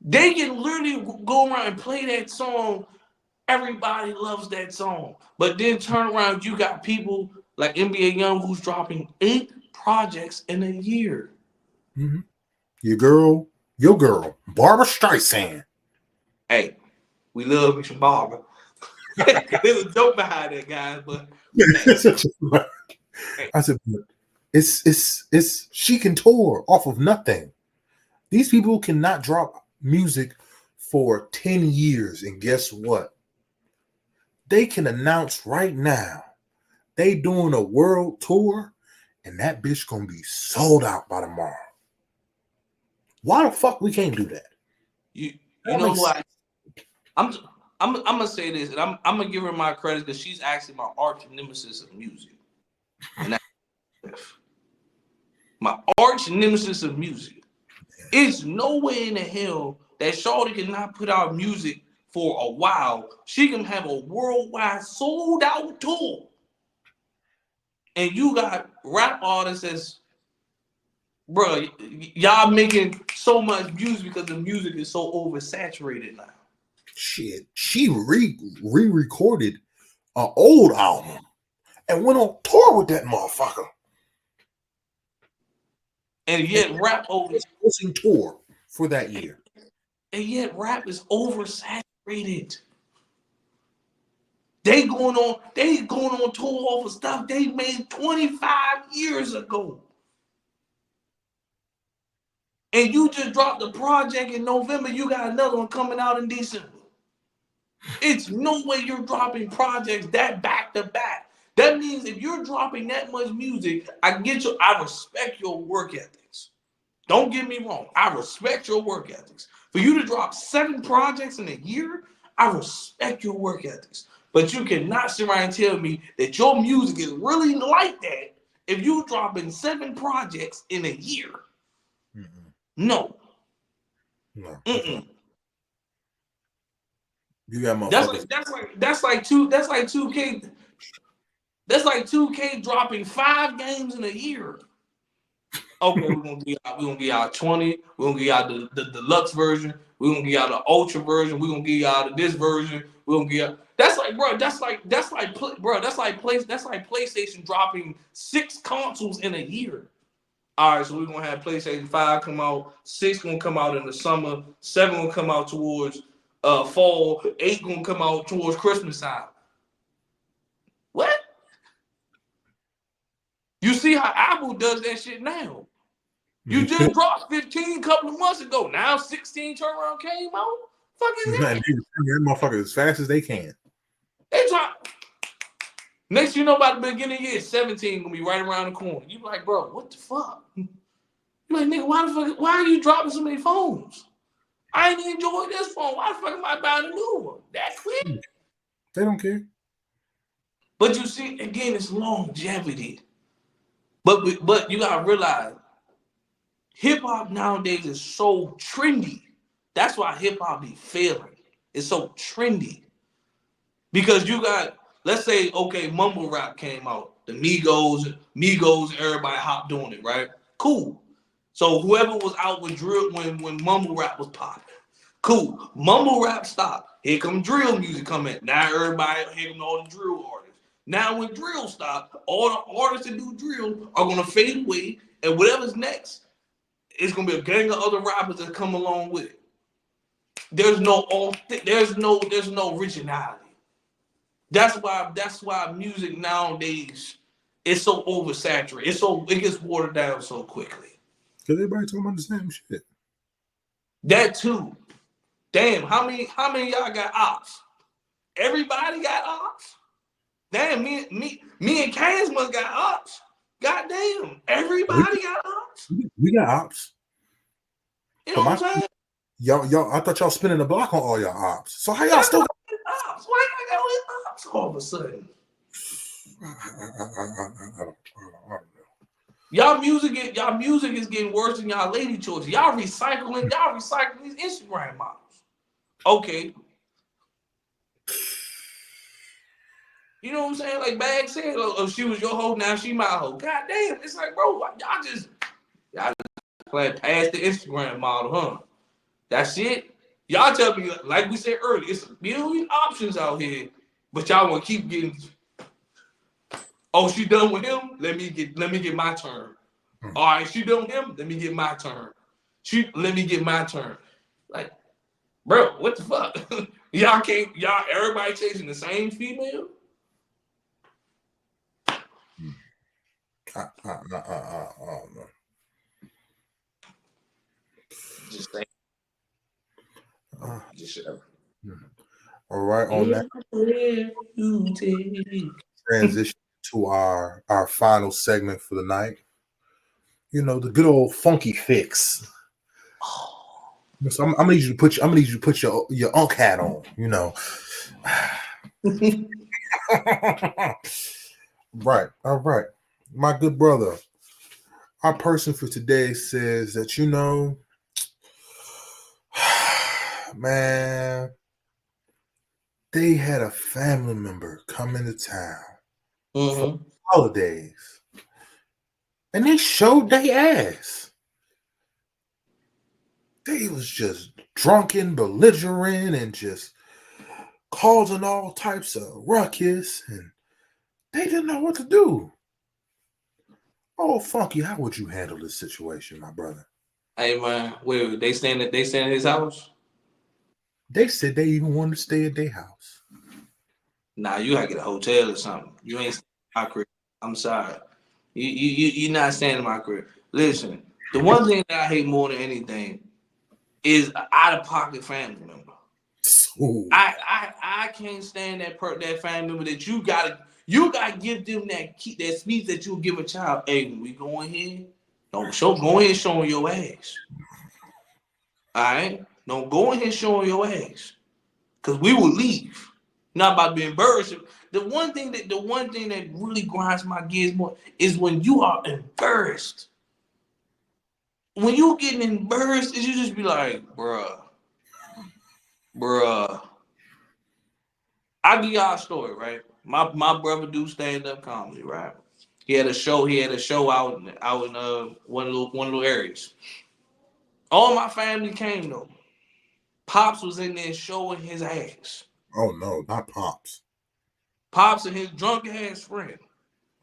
They can literally go around and play that song. Everybody loves that song. But then turn around, you got people like NBA Young who's dropping 8 projects in a year. Mm-hmm. Your girl, Barbara Streisand. Hey, we love me some Barbara. There's a joke behind that, guys. But hey, hey, I said, it's she can tour off of nothing. These people cannot drop music for 10 years, and guess what? They can announce right now they doing a world tour, and that bitch gonna be sold out by tomorrow. Why the fuck we can't do that? You That know makes who sense. I'm I'm gonna say this, and I'm gonna give her my credit because she's actually my arch nemesis of music, and that's my arch nemesis of music. It's no way in the hell that Shawty cannot put out music for a while. She can have a worldwide sold out tour, and you got rap artists that's, bro, y'all making so much music because the music is so oversaturated now. Shit, she re-recorded an old album and went on tour with that motherfucker. And And yet rap over it's hosting tour for that and, year. and yet rap is oversaturated. They going on tour off of stuff they made 25 years ago. And you just dropped the project in November, you got another one coming out in December. It's no way you're dropping projects that back to back. That means if you're dropping that much music, I respect your work ethics. Don't get me wrong. I respect your work ethics. For you to drop 7 projects in a year, I respect your work ethics. But you cannot sit around and tell me that your music is really like that if you dropping 7 projects in a year. Mm-mm. No. No, that's not. Mm-mm. You got That's motherfuckers. like that's like 2K. That's like 2K dropping 5 games in a year. Okay, we're gonna give y'all 20. We're gonna give y'all the deluxe version. We're gonna give y'all the ultra version. We're gonna give y'all this version. We're gonna give y'all that's like, bro, that's like PlayStation dropping 6 consoles in a year. All right, so we're gonna have PlayStation 5 come out, 6 gonna come out in the summer, 7 gonna come out towards fall, 8 gonna come out towards Christmas time. What? You see how Apple does that shit now? You just dropped 15 a couple of months ago. Now 16 turnaround came out. Fuck is Man, that? they that motherfucker as fast as they can. They try. Next you know, by the beginning of the year, 17 gonna be right around the corner. You like, bro, what the fuck? You like, nigga, why the fuck? Why are you dropping so many phones? I ain't enjoyed this phone. Why the fuck am I buying a new one? That quick? They don't care. But you see, again, it's longevity. But you gotta realize, hip hop nowadays is so trendy. That's why hip hop be failing. It's so trendy. Because you got, let's say, okay, mumble rap came out. The Migos, everybody hopped on it, right? Cool. So whoever was out with drill when mumble rap was popping, cool. Mumble rap stopped. Here come drill music coming. Now everybody hitting all the drill artists. Now when drill stopped, all the artists that do drill are gonna fade away, and whatever's next, it's gonna be a gang of other rappers that come along with it. There's no originality. That's why music nowadays is so oversaturated. It gets watered down so quickly. Because everybody talking about the same shit. That too. Damn, how many of y'all got ops? Everybody got ops? Damn, me and Kaz must got ops. Goddamn, We, everybody got ops. we got ops. You But know my what I'm saying? y'all, I thought y'all spinning the block on all y'all ops. So how y'all still? Everybody got ops. Why y'all got all these ops all of a sudden? I don't know. Y'all music is getting worse than y'all lady choices. Y'all recycling these Instagram models. Okay. You know what I'm saying? Like Bag said, oh, she was your hoe, now she my hoe. God damn. It's like, bro, y'all just playing past the Instagram model, huh? That's it. Y'all tell me, like we said earlier, it's a million options out here, but y'all want to keep getting. Oh, she done with him. Let me get my turn. All right, she done with him. Let me get my turn. Let me get my turn. Like, bro, what the fuck? Y'all can't. Y'all everybody chasing the same female. I don't know. Just saying. Uh, Just all right, on that everywhere you take. transition to our final segment for the night. You know, the good old funky fix. So I'm gonna need you to put your unk hat on. You know. Right. All right. My good brother. Our person for today says that, man, they had a family member come into town for Mm-hmm. holidays and they showed their ass. They was just drunken, belligerent, and just causing all types of ruckus, and they didn't know what to do. Oh, Funky, how would you handle this situation, my brother? Hey man, wait, they staying at his house? They said they even wanted to stay at their house. Nah, you gotta get a hotel or something. You ain't staying in my crib. I'm sorry. You not staying in my crib. Listen, the one thing that I hate more than anything is an out of pocket family member. So, I can't stand that family member that you gotta give them that speech that you give a child. Hey, when we go in here, don't go in here showing your ass. All right, don't go in here showing your ass, cause we will leave. Not about to be embarrassed. The one thing that really grinds my gears more is when you are embarrassed. When you getting embarrassed, is you just be like, bruh. I give y'all a story, right? My brother do stand up comedy, right? He had a show. He had a show out in one of the areas. All my family came though. Pops was in there showing his ass. oh no, not Pops. Pops and his drunk ass friend.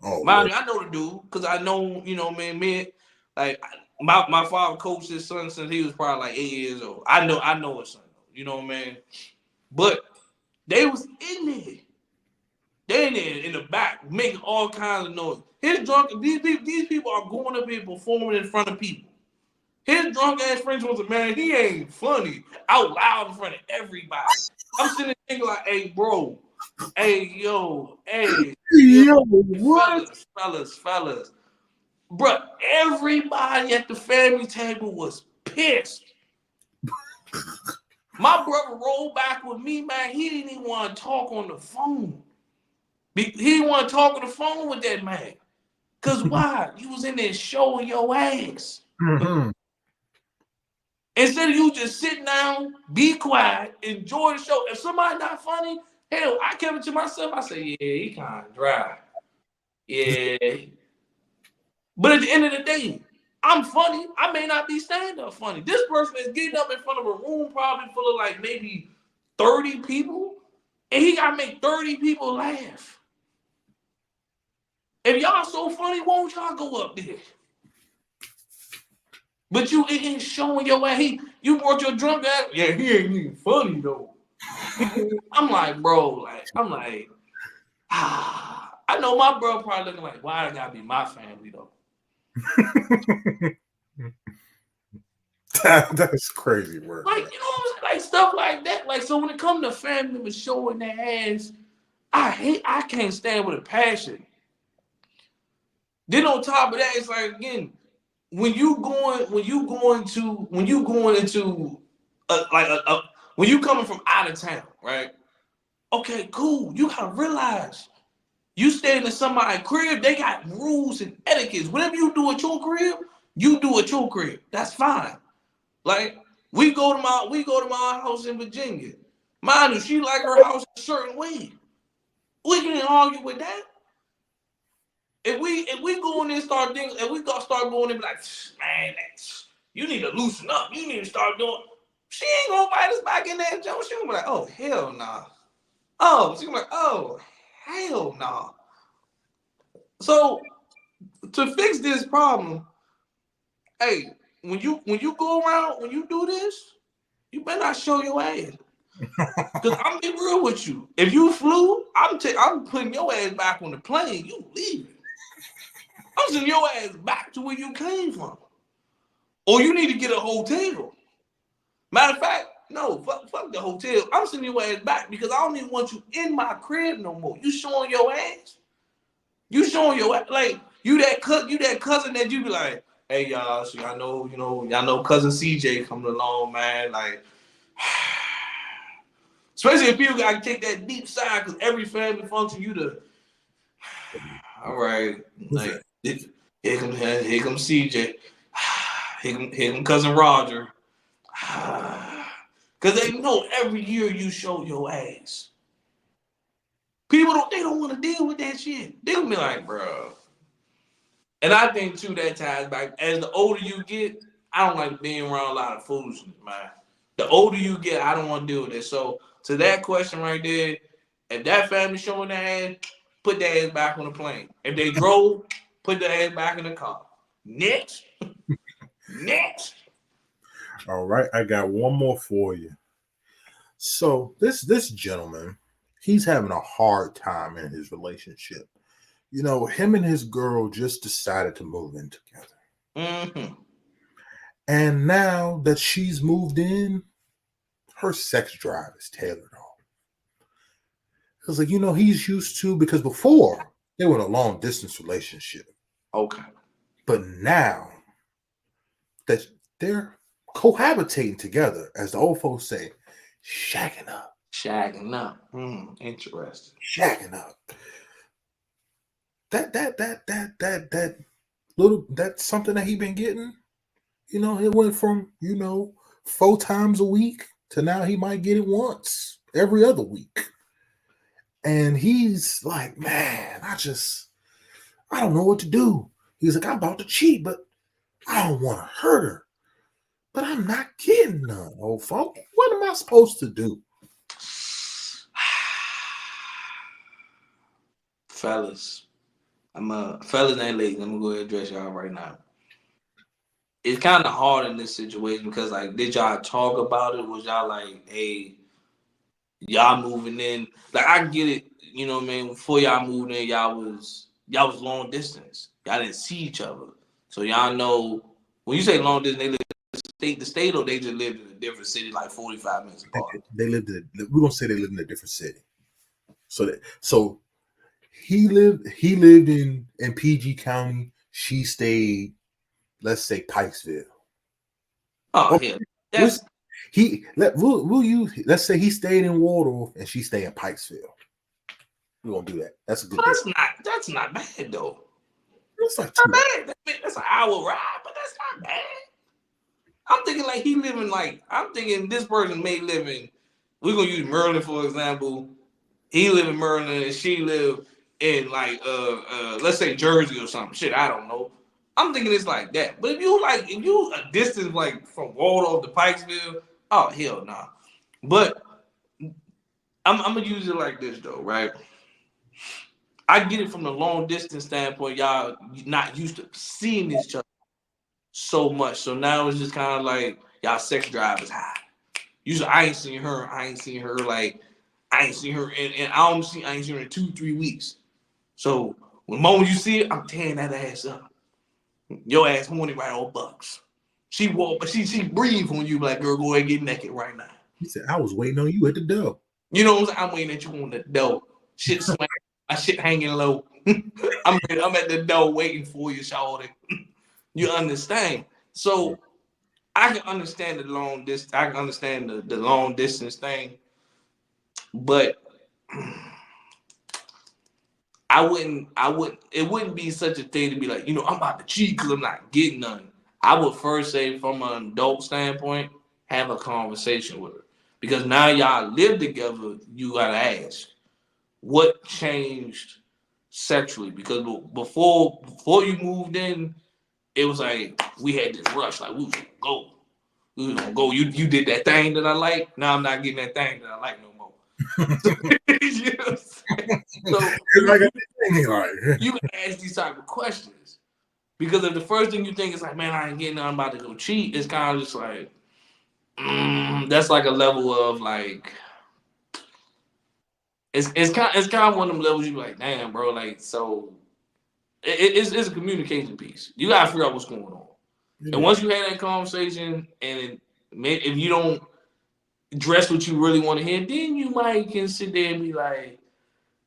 Oh Mind Lord. you, I know the dude because I know, man, like my father coached his son since he was probably like 8 years old. I know his son. You know what I mean? But they was in there. They in there in the back making all kinds of noise. These people are going up here performing in front of people. His drunk ass friends was a man. He ain't funny out loud in front of everybody. I'm sitting there thinking like, hey, bro, hey, yo, Yo, what? fellas. Bruh, everybody at the family table was pissed. My brother rolled back with me, man. He didn't even want to talk on the phone. He didn't want to talk on the phone with that man. Cause why? You was in there showing your ass. Mm-hmm. Instead of you just sitting down, be quiet, enjoy the show. If somebody not funny, hell, I kept it to myself. I say, yeah, he kind of dry. Yeah. But at the end of the day, I'm funny. I may not be stand up funny. This person is getting up in front of a room probably full of like maybe 30 people, and he got to make 30 people laugh. If y'all so funny, won't y'all go up there? But you ain't showing your ass. You brought your drunk ass. Yeah, he ain't even funny though. I'm like, bro, I know my bro probably looking like, why it gotta be my family though? That's crazy work, Like, man. you know what I'm saying? Like stuff like that. Like, so when it comes to family members showing their ass, I can't stand with a passion. Then on top of that, it's like again, when you going into when you coming from out of town, right? Okay, cool. You gotta realize you staying in somebody's crib, they got rules and etiquettes. Whatever you do at your crib, you do at your crib. That's fine. Like we go to my house in Virginia. Mind you, she like her house a certain way. We can't argue with that. If we go in there and start thinking, if we go start going in and be like, man, you need to loosen up. You need to start doing. She ain't gonna fight us back in that joke. She gonna be like, oh hell no. Nah. Oh, she gonna be like, oh hell no. Nah. So to fix this problem, hey, when you go around, when you do this, you better not show your ass. Cause I'm be real with you. If you flew, I'm putting your ass back on the plane. You leaving. I'm sending your ass back to where you came from. Or you need to get a hotel. Matter of fact, no, fuck the hotel. I'm sending your ass back because I don't even want you in my crib no more. You showing your ass. You showing your like you that cousin that you be like, hey y'all, so y'all know, y'all know cousin CJ coming along, man. Like, especially if people gotta take that deep side, because every family function, you the all right, Who's that? like here comes CJ, here come cousin Roger, because they know every year you show your ass. People don't want to deal with that shit. They gonna be like, bro. And I think too that ties back. As the older you get, I don't like being around a lot of foolishness, man. The older you get, I don't want to deal with it. So to that question right there, if that family showing their ass, put their ass back on the plane. If they drove, put their ass back in the car. Next, next. All right, I got one more for you. So this gentleman, he's having a hard time in his relationship. You know, him and his girl just decided to move in together. Mm-hmm. And now that she's moved in, her sex drive is tailored off. It's like, he's used to, because before they were in a long distance relationship. Okay. But now that they're cohabitating together, as the old folks say, shacking up. Shagging up. Interesting. Shacking up. That little, that's something that he been getting. It went from, 4 times a week to now he might get it once every other week. And he's like, man, I don't know what to do. He's like, I'm about to cheat, but I don't want to hurt her. But I'm not getting none, old folk. What am I supposed to do? Fellas, fellas and ladies, I'm gonna go ahead and address y'all right now. It's kind of hard in this situation because, like, did y'all talk about it? Was y'all like, hey, y'all moving in? Like, I get it, you know what I mean? Before y'all moved in, y'all was long distance. Y'all didn't see each other, so y'all know when you say long distance, they live state to state, or they just lived in a different city, like 45 minutes apart. They lived in. We're gonna say they lived in a different city. So he lived in PG County. She stayed, let's say, Pikesville. Oh Or hell, we'll, that's we'll use, let's say he stayed in Waldorf and she stayed in Pikesville. We're gonna do that. That's a good day. that's not bad though. It's like Not 2 hours. bad. That's an hour ride, but that's not bad. I'm thinking like he living like I'm thinking this person may live in. We're gonna use Merlin for example. He live in Maryland and she live in like let's say Jersey or something. Shit, I don't know. I'm thinking it's like that. But if you a distance like from Waldorf to Pikesville, oh hell no. Nah. But I'm gonna use it like this though, right? I get it from the long distance standpoint. Y'all not used to seeing each other so much, so now it's just kind of like y'all sex drive is high. Usually I ain't seen her. Like I ain't seen her and I ain't seen her in 2 3 weeks. So the moment you see it, I'm tearing that ass up. Your ass horny right on bucks. She walk, but she breathe when you like, girl, go ahead and get naked right now. He said, I was waiting on you at the door. You know what I'm saying? I'm waiting at you on the door. Shit swing, my shit hanging low. I'm at the door waiting for you, shawty. You understand? So I can understand the long distance. I can understand the long distance thing, but I wouldn't. It wouldn't be such a thing to be like, I'm about to cheat because I'm not getting none. I would first say, from an adult standpoint, have a conversation with her because now y'all live together. You gotta ask what changed sexually because before you moved in, it was like we had this rush, like we was gonna go, we was gonna go. You did that thing that I like. Now I'm not getting that thing that I like no more. You know what I'm saying? So It's like a thing, like, you can ask these type of questions because if the first thing you think is like, man, I ain't getting, I'm about to go cheat, it's kind of just like, that's like a level of like, it's kind of one of them levels you be like, damn, bro, like so, it's a communication piece. You gotta figure out what's going on, it and is. once you have that conversation, and if you don't dress what you really want to hear, then you might can sit there and be like,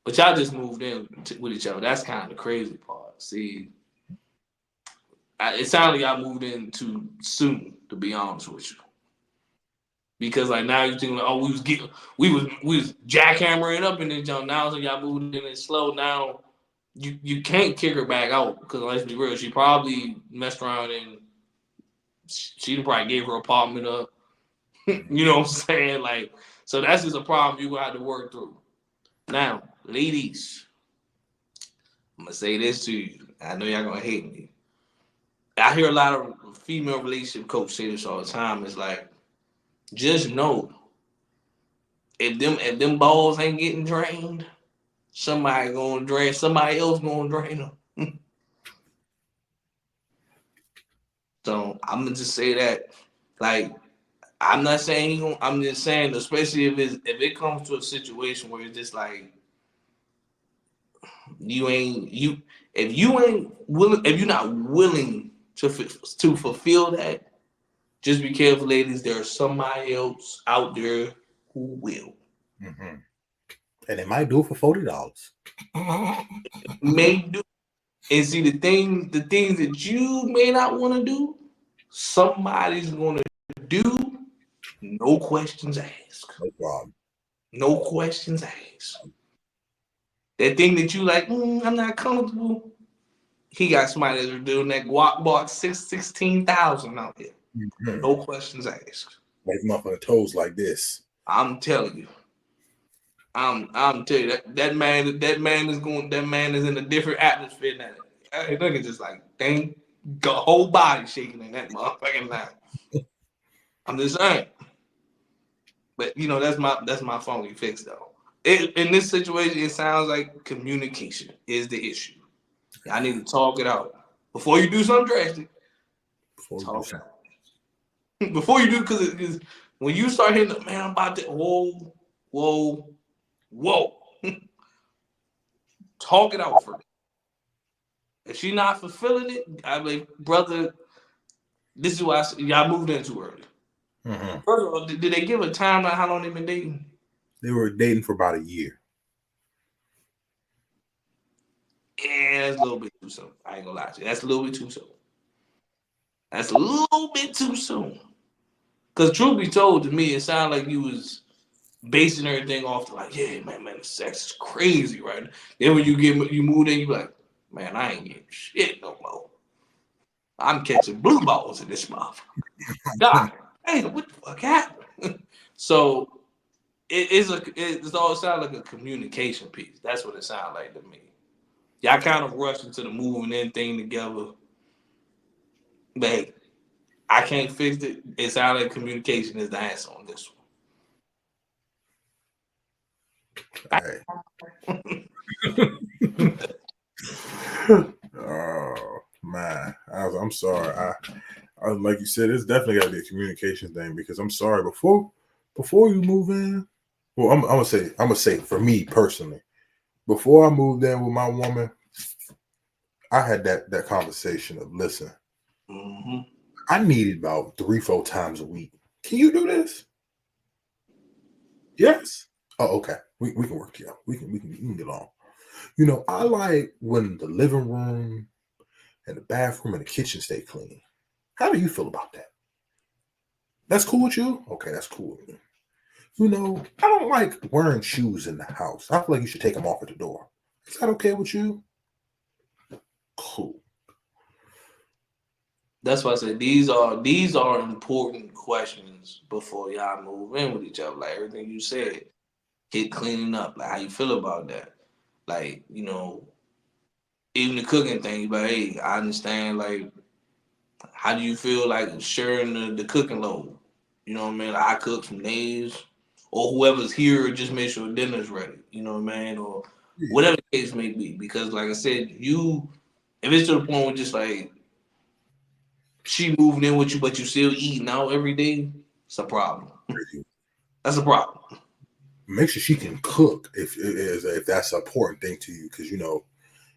But y'all just moved in with each other. That's kind of the crazy part. See, it sounded like y'all moved in too soon, to be honest with you. Because like now you think like, oh, we was jackhammering up in this jump. Now so y'all moved in and slow. Now you can't kick her back out because let's be real, she probably messed around and she probably gave her apartment up. You know what I'm saying? Like, so that's just a problem you gonna have to work through. Now, ladies, I'm gonna say this to you. I know y'all gonna hate me. I hear a lot of female relationship coaches say this all the time. It's like, just know if them balls ain't getting drained, somebody else gonna drain them. So I'm gonna just say that, like, I'm not saying I'm just saying, especially if it comes to a situation where it's just like you ain't you if you ain't willing if you're not willing to fulfill that, just be careful, ladies. There's somebody else out there who will. Mm-hmm. And they might do it for $40. May do. And see the things that you may not want to do, somebody's gonna do. No questions asked. No problem. No questions asked. That thing that you like, I'm not comfortable. He got somebody that's doing that guac box 16,000 out there. Mm-hmm. No questions asked. Like motherfucking toes like this. I'm telling you. I'm telling you that man is in a different atmosphere now. Hey, look at just like dang, got whole body shaking in that motherfucking line. I'm just saying. But that's my funky fix though. In this situation, it sounds like communication is the issue. I need to talk it out before you do something drastic. Before we do Talk it something. out before you do, because when you start hitting, man, I'm about to whoa, whoa, whoa. Talk it out first. If she not fulfilling it, I mean, brother, this is why y'all moved in too early. Mm-hmm. First of all, did they give a timeline how long they been dating? They were dating for about a year. Yeah, that's a little bit too soon. I ain't gonna lie to you. That's a little bit too soon. That's a little bit too soon. Cause truth be told, to me, it sounded like you was basing everything off to like, yeah, man, the sex is crazy, right? Then when you move in, you be like, man, I ain't getting shit no more. I'm catching blue balls in this motherfucker. God, hey, what the fuck happened? So it's all sound like a communication piece. That's what it sounds like to me. Y'all kind of rushed into the moving in thing together, but hey, I can't fix it. It sounds like communication is the answer on this Hey. one. Oh man, I'm sorry. I like you said, it's definitely got to be a communication thing because I'm sorry. Before you move in, well, I'm gonna say for me personally, before I moved in with my woman, I had that conversation of listen, Mm-hmm. I needed about 3-4 times a week. Can you do this? Yes. Oh, okay. We can work together. We can get on. I like when the living room and the bathroom and the kitchen stay clean. How do you feel about that? That's cool with you? Okay, that's cool with me. I don't like wearing shoes in the house. I feel like you should take them off at the door. Is that okay with you? Cool. That's why I said these are important questions before y'all move in with each other. Like everything you said, get cleaning up. Like how you feel about that. Like even the cooking thing. But hey, I understand. Like how do you feel like sharing the cooking load? You know what I mean? Like, I cook some days, or whoever's here just make sure dinner's ready. You know what I mean? Or Yeah, whatever the case may be. Because like I said, if it's to the point where just like she moving in with you, but you still eating out every day, it's a problem. That's a problem. make sure she can cook if that's an important thing to you. Because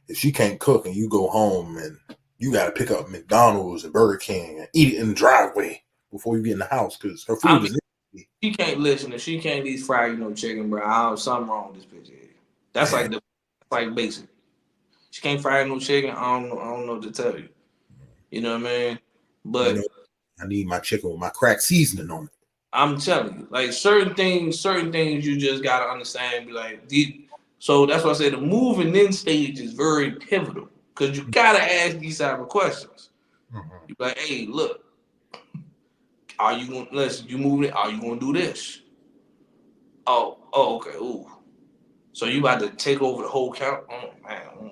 if she can't cook and you go home and you got to pick up McDonald's and Burger King and eat it in the driveway before you get in the house because her I food mean, is. she can't listen. If she can't eat fried, chicken, bro, something wrong with this bitch. Here. That's like the like basic. She can't fry no chicken. I don't know what to tell you. You know what I mean? You But know, I need my chicken with my crack seasoning on it. I'm telling you, like certain things you just gotta understand. Be like, so that's why I say the moving in stage is very pivotal because you gotta ask these type of questions. Mm-hmm. You be like, hey, look, are you gonna listen? You moving? Are you gonna do this? Okay, ooh. So you about to take over the whole count? Oh man. Mm.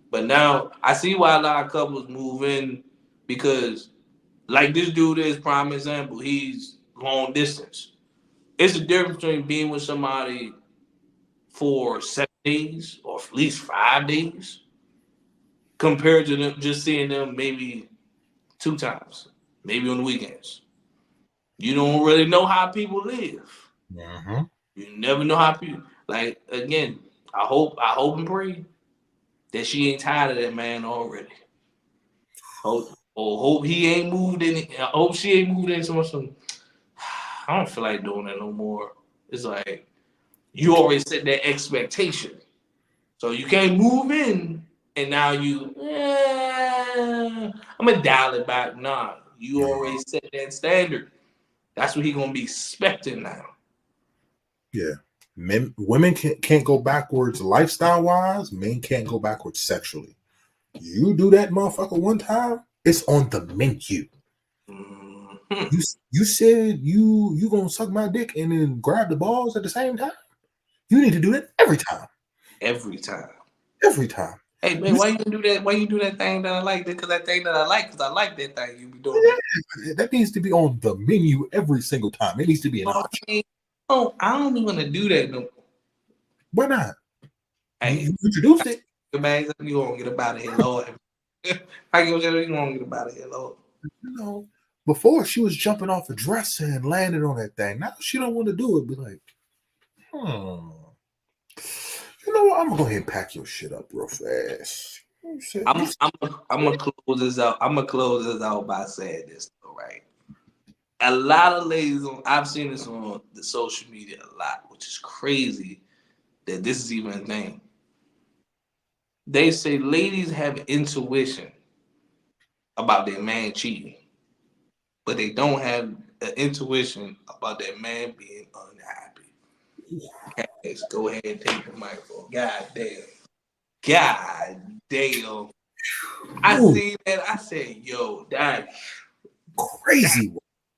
But now I see why a lot of couples move in because, like this dude is prime example. He's long distance. It's the difference between being with somebody for 7 days or at least 5 days compared to them just seeing them maybe 2 times, maybe on the weekends. You don't really know how people live. Mm-hmm. You never know how people like again. I hope and pray that she ain't tired of that man already. Hope he ain't moved in. I hope she ain't moved in so much. I don't feel like doing that no more. It's like you already set that expectation. So you can't move in and now I'm gonna dial it back. Nah, you already set that standard. That's what he gonna be expecting now. Yeah. Women can't go backwards lifestyle wise. Men can't go backwards sexually. You do that motherfucker one time, it's on the menu. Mhm. You said you gonna suck my dick and then grab the balls at the same time. You need to do that every time. Every time. Every time. Hey man, You why you do that? Why you do that thing that I like? Because that thing that I like, because I like that thing. You be doing that. that needs to be on the menu every single time. It needs to be an You know what option. I mean? Oh, I don't even want to do that no. Why not? Hey, You introduced it. your bags up, you gonna get up out of here, Lord. I give you gonna get up out of here, Lord. You know, before she was jumping off a dresser and landed on that thing. Now she don't want to do it. Be like, hmm. You know what? I'm gonna go ahead and pack your shit up real fast. You said, I'm I'm I'm gonna close this out. I'm gonna close this out by saying this though, right? A lot of ladies on I've seen this on the social media a lot, which is crazy that this is even a thing. They say ladies have intuition about their man cheating, but they don't have an intuition about their man being unhappy. Let's go ahead and take the microphone. God damn. God damn. I ooh, seen that. I said, yo, that crazy.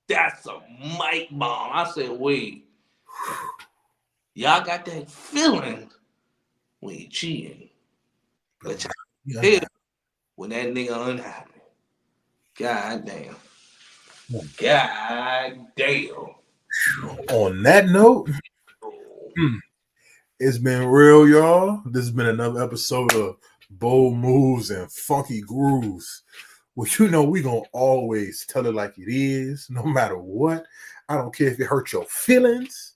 that's a mic bomb. I said, wait, y'all got that feeling when you cheating, But but not y'all feel unhappy. when that nigga unhappy. God damn. God damn. On that note, it's been real, y'all. This has been another episode of Bold Moves and Funky Grooves. Well, you know, we gonna always tell it like it is, no matter what. I don't care if it hurts your feelings.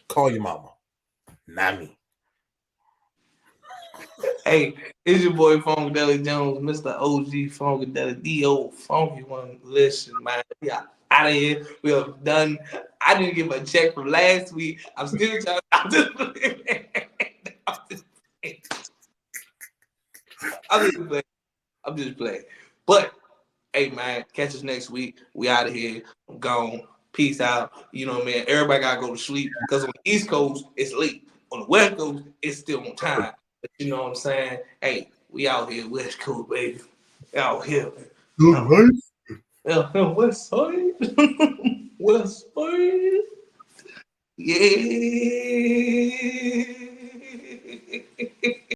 Call your mama, not me. Hey, it's your boy Funkadelic Jones, Mr. OG Funkadelic, the old funky one. Listen, man, we are out of here. We are done. I didn't get my check from last week. I'm still trying. I'm just playing. I'm just playing. I'm just playing. I'm just playing. But hey, man, catch us next week. We out of here. I'm gone. Peace out. You know what I mean? Everybody gotta go to sleep because on the East Coast it's late. On the West Coast it's still on time. But you know what I'm saying? Hey, we out here West Coast, baby. Out here. Good Out life. here. West Side. West Side. Yeah.